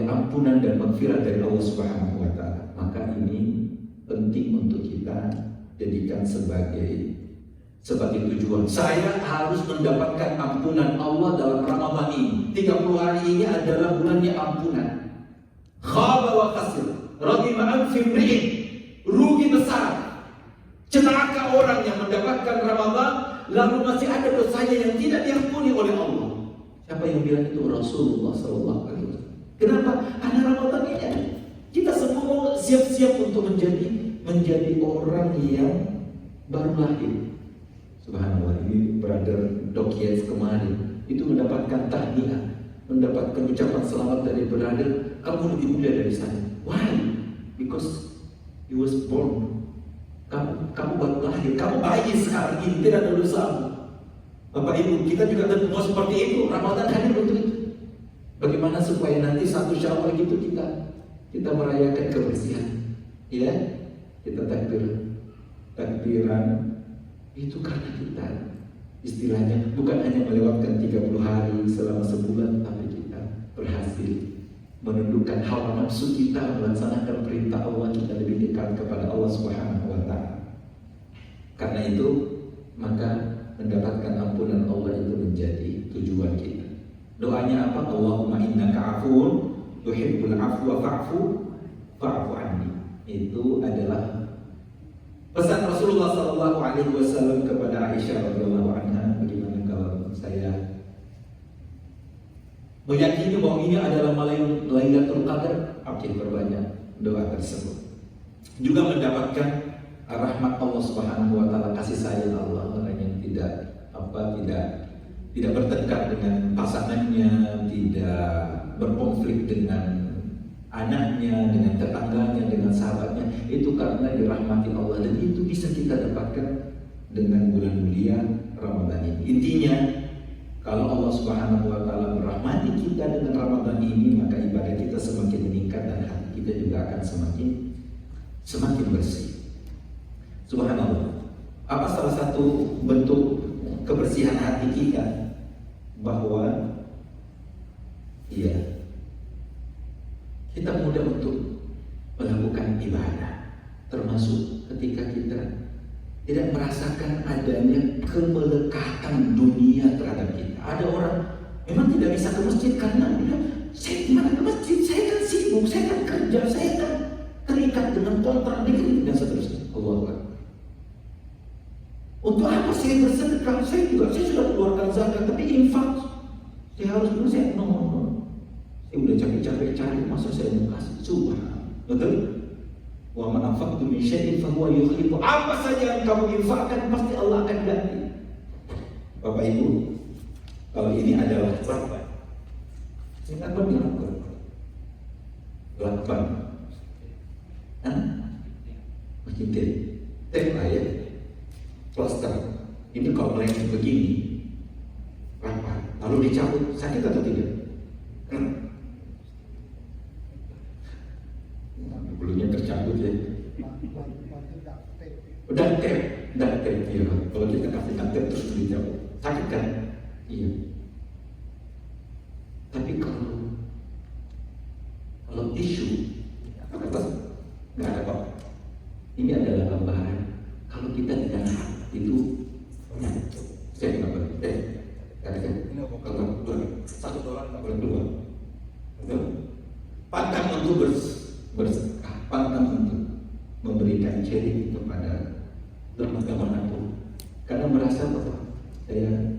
ampunan dan maghfirah dari Allah Subhanahu wa taala. Maka ini penting untuk kita jadikan sebagai tujuan. Saya harus mendapatkan ampunan Allah dalam Ramadan ini. 30 hari ini adalah bulannya ampunan. Khaba wa khasir, raghima anfi imri'in, rugi besar. Celaka orang yang mendapatkan Ramadan lalu masih ada dosanya yang tidak diampuni oleh Allah. Siapa yang bilang itu? Rasulullah SAW. Kenapa? Karena Ramadan ini kita semua siap-siap untuk menjadi orang yang baru lahir. Subhanallah, ini brother Dokies kemarin itu mendapatkan tahniah, mendapatkan ucapan selamat dari brother, kamu lebih mulia dari saya. Why? Because you was born. Kamu baru lahir, kamu bayi sekarang ini, tidak ada dosamu. Bapak Ibu, kita juga tentu mau seperti itu. Ramadan hadir untuk itu. Bagaimana supaya nanti 1 Syawal gitu kita merayakan kebersihan, ya? Kita takbiran itu karena kita istilahnya bukan hanya melewatkan 30 hari selama sebulan, tapi kita berhasil menundukkan hawa nafsu kita, melaksanakan perintah Allah, kita lebih dekat kepada Allah Subhanahu wa taala. Karena itu, maka mendapatkan ampunan Allah itu menjadi tujuan kita. Doanya apa? Allahumma innaka afuwun tuhibbul afwa fa'fu anni. Itu adalah pesan Rasulullah SAW kepada Aisyah radhiyallahu anha. Bagaimana kalau saya meyakini bahwa ini adalah Lailatul Qadar, oke, perbanyak doa tersebut. Juga mendapatkan rahmat Allah Subhanahu wa taala, kasih sayang Allah, orang yang tidak bertengkar dengan pasangannya, tidak berkonflik dengan anaknya, dengan tetangganya, dengan sahabatnya. Itu karena dirahmati Allah, dan itu bisa kita dapatkan dengan bulan mulia Ramadan ini. Intinya, kalau Allah Subhanahu wa taala merahmati kita dengan Ramadan ini, maka ibadah kita semakin meningkat dan hati kita juga akan semakin bersih. Subhanallah. Apa salah satu bentuk kebersihan hati kita? Bahwa kita mudah untuk melakukan ibadah. termasuk ketika kita tidak merasakan adanya kemelekatan dunia terhadap kita. Ada orang memang tidak bisa ke masjid karena dia, saya gimana ke masjid? Saya kan sibuk, saya kan kerja, saya kan terikat dengan kontrak negeri dan seterusnya. Allah Akbar. Untuk apa saya bersedekah? Saya sudah keluarkan zakat, tapi infak saya harus dulu, saya saya udah capek-capek cari, masa saya mau kasih? Subhanallah. Betul? Wa man anfaqtu min syai'in fa huwa yukhlifu. Apa saja yang kamu infakkan pasti Allah akan ganti. Bapak Ibu, kalau ini adalah lakban. Saya akan bilang lakban. Makin teh ayat plaster. Ini kalau melenceng begini, rapat, lalu dicabut, sakit atau tidak? Bulunya tercabut ya. Dan tep ya. Kalau kita kasih tep terus dicabut, sakit kan? Iya. Tapi kalau tisu, apa? Nggak ada apa. Ini adalah gambaran. Kalau kita tidak itu, saya nggak boleh. Katakan, kalau $1 nggak boleh keluar. Pantang untuk bersedekah, pantang untuk memberikan charity kepada lembaga manapun, karena merasa bahwa saya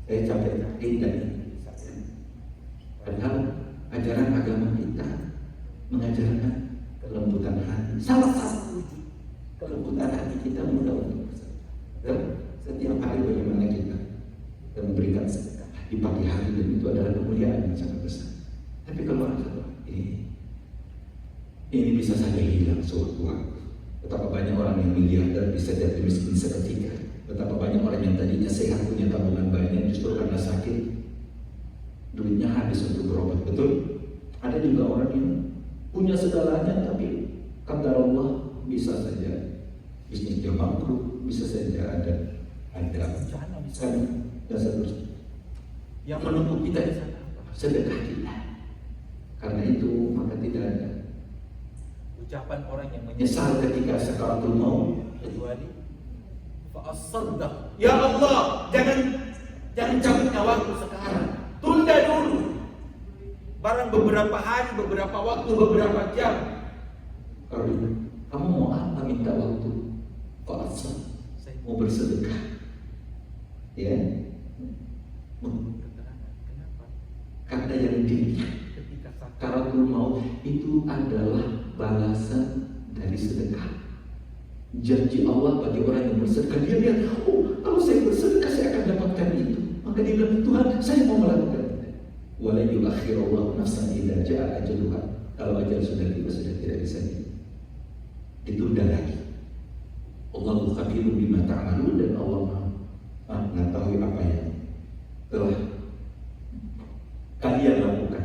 capek dan padahal ajaran agama kita mengajarkan kelembutan hati. Salah satu wujud kelembutan hati kita mudah untuk bersedekah. Setiap hari bagaimana kita memberikan sedekah di pagi hari, dan itu adalah kemuliaan yang sangat besar. Tapi kalau ada ini bisa saja hilang suatu waktu. Betapa banyak orang yang miliarder bisa jatuh miskin seketika. Betapa banyak orang yang tadinya sehat, punya tabungan banyak, justru karena sakit duitnya habis untuk berobat. Betul? Ada juga orang yang punya segalanya, tapi qadar Allah bisa saja bisnisnya bangkrut, bisa saja ada bencana misalnya dan seterusnya. Yang menuntut kita sedekah kita. Karena itu maka tidak ada ucapan orang yang menyesal ketika sakaratul maut kecuali fa'as-saddaq. Ya Allah, jangan cabut nyawaku sekarang. Tunda dulu. Barang beberapa hari, beberapa waktu, beberapa jam. Kalau kamu mau apa minta waktu? Fa'as, mau bersedekah. Ya. Kenapa? Karena yang dilihat sakaratul maut itu adalah balasan dari sedekah. Janji Allah bagi orang yang bersedekah, dia lihat, oh kalau saya bersedekah saya akan dapatkan itu. Maka dia bilang, Tuhan saya mau melakukan itu. Wala yuakhirullahu nafsan idza jaa ajaluha. Kalau ajal sudah tiba sudah tidak bisa ditunda lagi. Allahu khabirun bima ta'malun, dan Allah mengetahui apa yang telah kalian lakukan.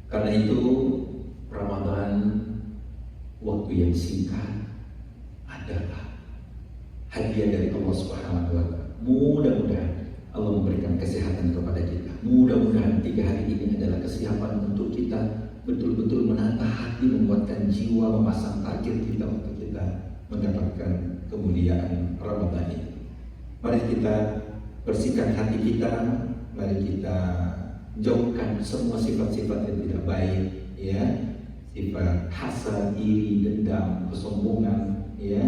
Karena itu Ramadan, waktu yang singkat, adalah hadiah dari Allah Subhanahu wa Ta'ala. Mudah-mudahan Allah memberikan kesehatan kepada kita. Mudah-mudahan 3 hari ini adalah kesiapan untuk kita betul-betul menata hati, menguatkan jiwa, memasang target kita untuk kita mendapatkan kemuliaan Ramadan ini. Mari kita bersihkan hati kita, mari kita jauhkan semua sifat-sifat yang tidak baik, ya, sifat hasad, iri, dendam, kesombongan, ya,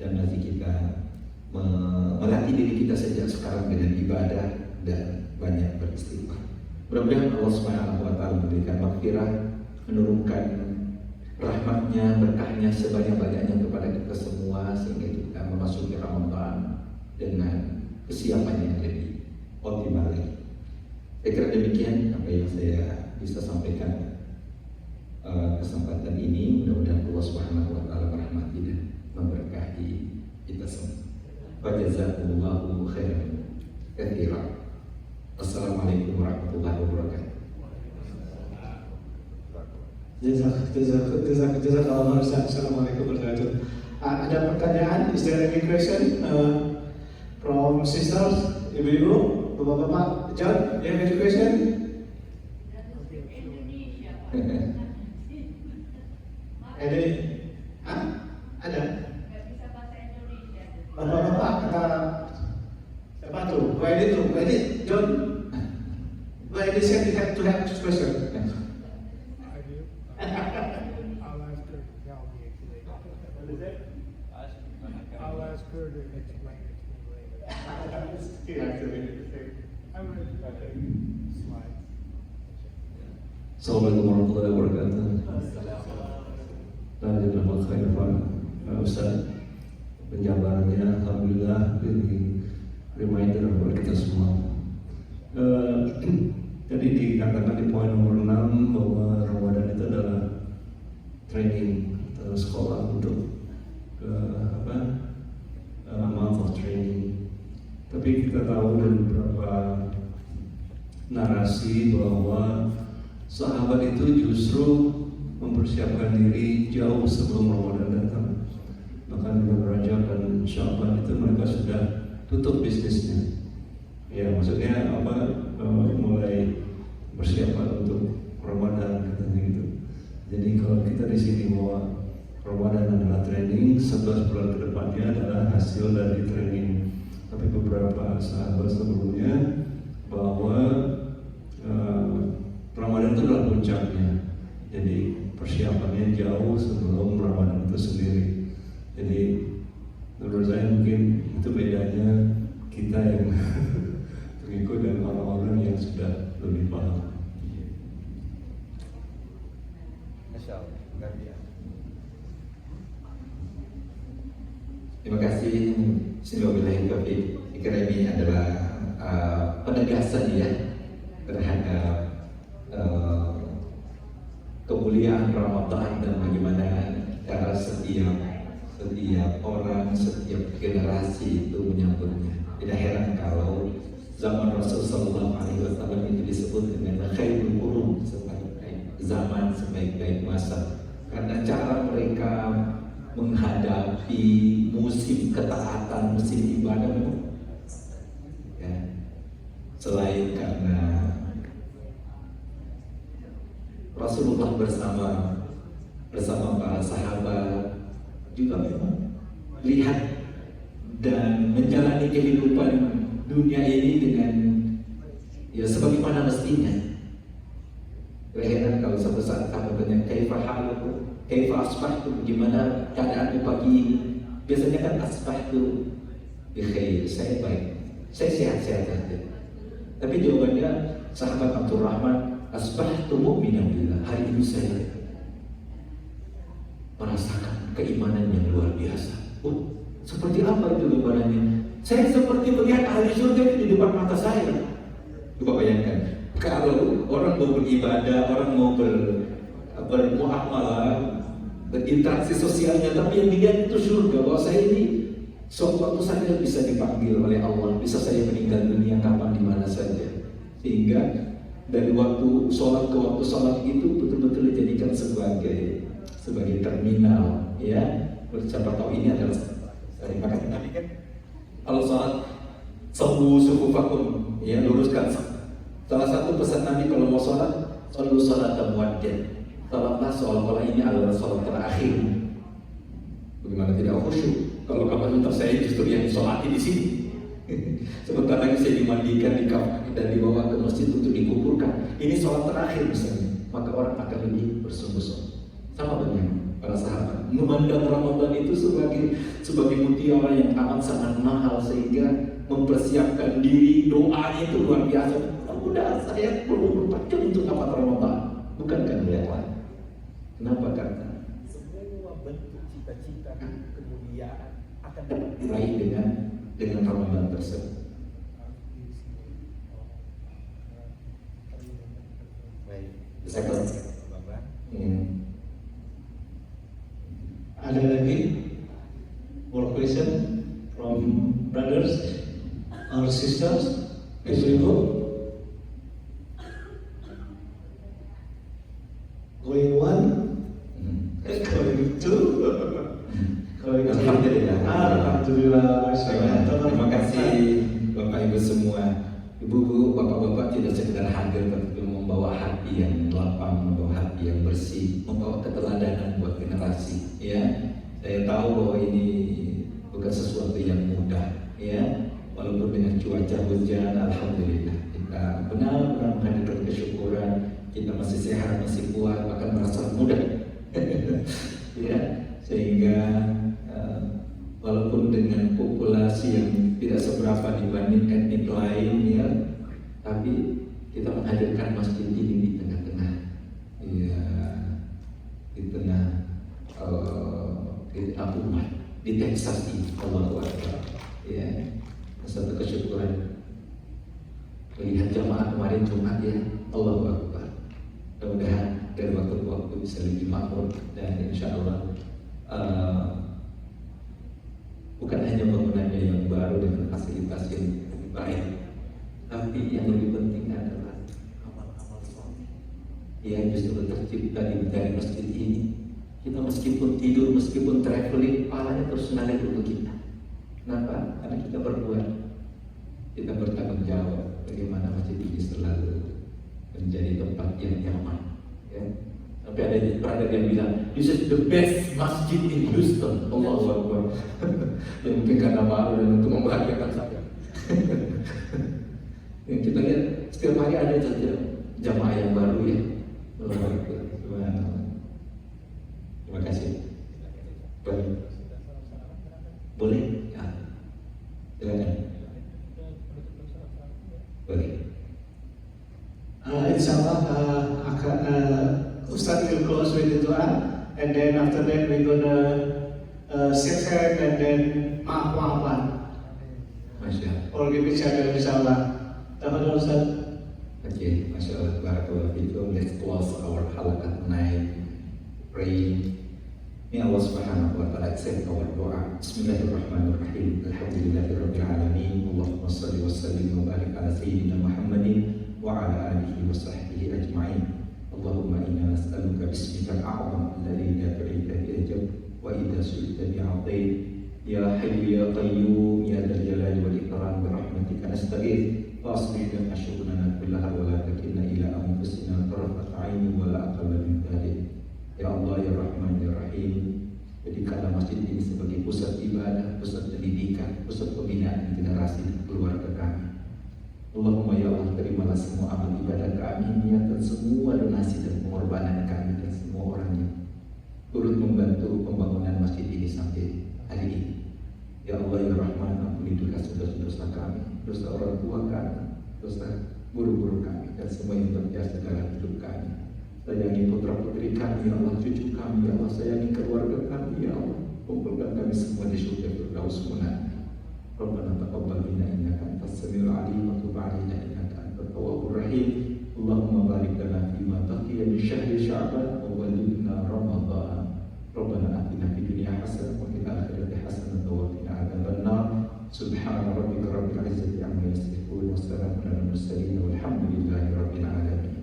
dan nanti kita melatih diri kita sejak sekarang dengan ibadah dan banyak beristighfar. Mudah-mudahan Allah Subhanahu wa Ta'ala memberikan maghfirah, menurunkan rahmatnya, berkahnya sebanyak-banyaknya kepada kita semua, sehingga kita memasuki Ramadan dengan kesiapan yang lebih optimal lagi. Saya kira demikian apa yang saya bisa sampaikan kesempatan ini. Mudah-mudahan Allah Subhanahu wa Ta'ala merahmati dan memberkahi kita semua. Wa jazakumullahu khairan katsiran. Assalamualaikum warahmatullahi wabarakatuh. Jazakallah khairan. Assalamualaikum warahmatullahi wabarakatuh. Ada pertanyaan? Is there any question from sisters, ibu-ibu? Bapak-bapak, John, you have any question? Ada? I'll ask her to explain it to me later. I would slides. Assalamualaikum warahmatullahi wabarakatuh. Alhamdulillah khair Pak Ustaz. Penjabarannya alhamdulillah ini reminder buat kita semua. Jadi dikatakan di poin nomor 6 bahwa Ramadan itu adalah training atau sekolah untuk month of training. Tapi kita tahu dari beberapa narasi bahwa sahabat itu justru mempersiapkan diri jauh sebelum Ramadan datang. Bahkan bulan Rajab dan Sya'ban itu mereka sudah tutup bisnisnya. Ya maksudnya mulai persiapan untuk Ramadan katanya gitu. Jadi kalau kita di sini bahwa Ramadan adalah training, 11 bulan ke depannya adalah hasil dari training. Tapi beberapa sahabat sebelumnya bahwa Ramadan itu adalah puncaknya. Jadi persiapannya jauh sebelum Ramadan itu sendiri. Jadi menurut saya mungkin itu bedanya kita yang pengikut dan orang-orang yang sudah lebih paham. Terima kasih. Bismillahirrahmanirrahim. Saya kira ini adalah penegasan ya terhadap kemuliaan Ramadan dan bagaimana cara setiap orang, setiap generasi itu menyambutnya. Tidak heran kalau zaman Rasulullah SAW itu disebut dengan khairul qurun, sebaik zaman, sebaik-baik masa, karena cara mereka menghadapi musim ketaatan, musim ibadah ya. Selain karena Rasulullah bersama para sahabat juga memang lihat dan menjalani kehidupan dunia ini dengan ya sebagaimana mestinya. Heran kalau suatu saat kamu bertanya kaifa halukum, kaifa asbahtum, gimana keadaan pagi ini? Biasanya kan asbahtu bi khair, saya baik, saya sehat-sehat saja. Tapi jawabannya sahabat Abdurrahman, asbahtu mu'minan billah, hari ini saya merasakan keimanan yang luar biasa. Oh, seperti apa itu keimanannya? Saya seperti melihat ahli surga di depan mata saya. Coba bayangkan, kalau orang mau beribadah, orang mau bermuamalah, berinteraksi sosialnya, tapi yang dilihat itu surga. Bahwa saya ini suatu saja bisa dipanggil oleh Allah, bisa saya meninggal dunia kapan di mana saja. Sehingga dari waktu sholat ke waktu sholat itu betul-betul dijadikan sebagai terminal, ya. Siapa tahu ini adalah dari pakai Nabi kan. Kalau sholat sufufakum, ya, luruskan. Salah satu pesan Nabi kalau mau sholat, sholat muwaddi'. Sholatlah seolah-olah ini adalah sholat terakhir. Bagaimana tidak khusyuk? Kalau kapasitas saya justru yang sholati di sini. Sebentar lagi saya dimandikan, dikafani dan dibawa ke masjid untuk dikuburkan. Ini sholat terakhir misalnya, maka orang akan lebih bersungguh-sungguh. Sama dengan para sahabat memandang Ramadan itu sebagai mutiara yang amat sangat mahal, sehingga mempersiapkan diri, doanya itu luar biasa. Udah saya perlu berpikir untuk apa Ramadan, bukan kan yang lain. Kenapa? Karena semua bentuk cita-cita kemuliaan akan dapat diraih dengan Ramadan tersebut. Baik, bisa kalau Bapak. Ada lagi more question from brothers or sisters? Ibu-ibu, going one, going two, going three. Alhamdulillah. Alhamdulillah. Terima kasih Bapak Ibu semua. Ibu-ibu, bapak-bapak tidak sekedar hadir, tapi membawa hati yang lapang, membawa hati yang bersih, membawa keteladanan buat generasi. Ya, saya tahu bahwa ini bukan sesuatu yang mudah. Ya, walaupun dengan cuaca hujan, alhamdulillah kita benar-benar menghadirkan kesyukuran. Kita masih sehat, masih kuat, bahkan merasa mudah. Ya, sehingga dengan populasi yang tidak seberapa dibanding etnik lain ya, tapi kita menghadirkan masjid ini di tengah-tengah ya, di tengah umat di Texas ini. Allahu Akbar ya, satu kesyukuran melihat jamaah kemarin Jumat ya. Allahu Akbar, mudah-mudahan dari waktu ke waktu bisa lebih makmur dan insya Allah bukan hanya bangunannya yang baru dengan fasilitas yang lebih baik, tapi yang lebih penting adalah amal-amal soleh yang justru tercipta dari masjid ini. Kita meskipun tidur, meskipun traveling, pahalanya terus mengalir untuk kita. Kenapa? Karena kita berbuat, kita bertanggung jawab bagaimana masjid ini selalu menjadi tempat yang nyaman ya. Sampai ada yang bilang, this is the best masjid in Houston. Allahu Akbar. Ya mungkin karena malu dan untuk membahagiakan saya. Yang kita lihat setiap hari ada saja jamaah yang baru ya. Allahu Akbar. Terima kasih. Boleh? Ya. Silakan. Boleh. Inshallah, Ustaz will close with the dua, and then after that we're gonna shake hand and then maaf-maafan. Masya Allah. Or give each other inshallah. Tafadhol Ustaz. Okay, Masya Allah. Barakallahu fikum. Let's close our halakat night praying. May Allah Subhanahu wa Ta'ala accept our doa. Bismillahirrahmanirrahim. Alhamdulillahirabbil alamin. Allahumma shalli wa sallim wa barik ala sayyidina Muhammadin wa ala alihi wa sahbihi ajma'in. Allahumma inna nas'aluka bismikal a'zam alladhi la tu'ita bi'ajab wa idha su'ita bi'atain ya hayyu ya qayyum ya dzal jalali wal ikram bi rahmatika nastaghith wa aslih lana syu'unana kullaha wa la takilna ila anfusina tarfata 'ainin wa la aqalla min dhalik. Ya Allah ya Rahman ya Rahim, jadikanlah masjid ini sebagai pusat ibadah, pusat pendidikan, pusat pembinaan generasi dan keluarga kami. Allahumma ya Allah, terimalah semua amal ibadah kami, niatan semua donasi dan pengorbanan kami dan semua orang yang turut membantu pembangunan masjid ini sampai hari ini. Ya Allah ya Rahman, ampuni dosa-dosa kami, dosa orang tua kami, dosa guru-guru kami dan semua yang terjadi dalam hidup kami. Sayangi putra putri kami ya Allah, cucu kami ya Allah, sayangi keluarga kami ya Allah, kumpulkan kami semua di surga Firdaus Munah. Rabbana taqabbal minna innaka antas samiul alim wa tub 'alaina innaka antat tawwabur rahim. Allahumma barik lana fima baqiya min syahri sya'ban wa ballighna ramadhan. Rabbana atina fid dunya hasanah wa fil akhirati hasanah wa qina adzabannar. Subhana rabbika rabbil izzati amma yasifun wa salamun alal mursalin walhamdulillahi rabbil alamin.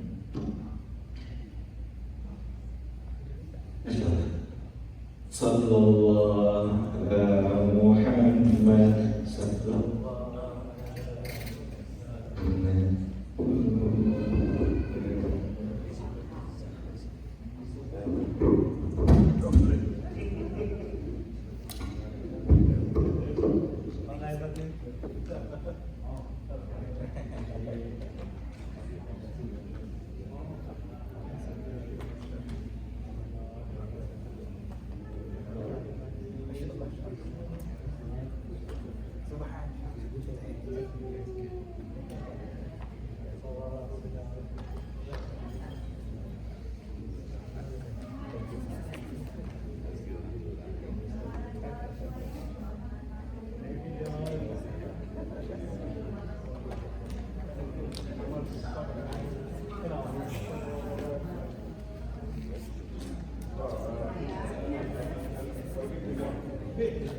Sallallahu ala Muhammad sallallahu Silakan.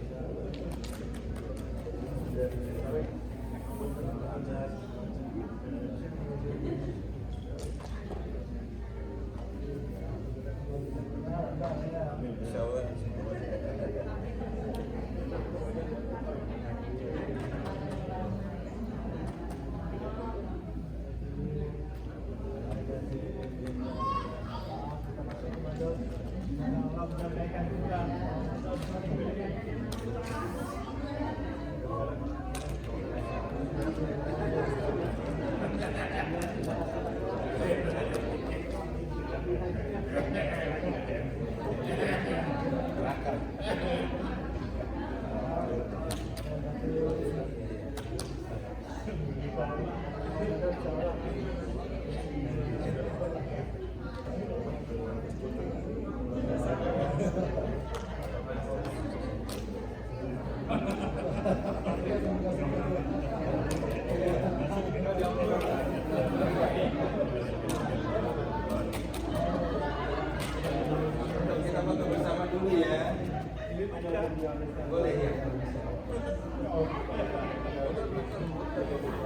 Boleh ya.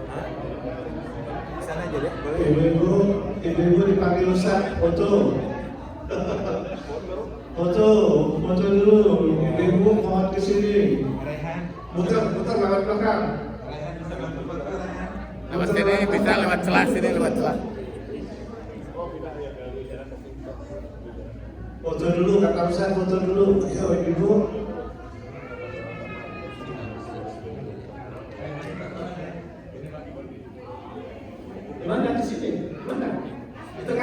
Hah? Di sana aja deh. Boleh. Ibu-ibu dipanggil Ustaz, foto. Foto dulu. Ibu mohon ke sini. Rehan. Muter lewat belakang. Rehan bisa bantu Rehan. Lewat sini bisa, lewat celah sini, lewat celah. Foto dulu, kata Ustaz, foto dulu. Ayo ibu. Mana di sini? Mana?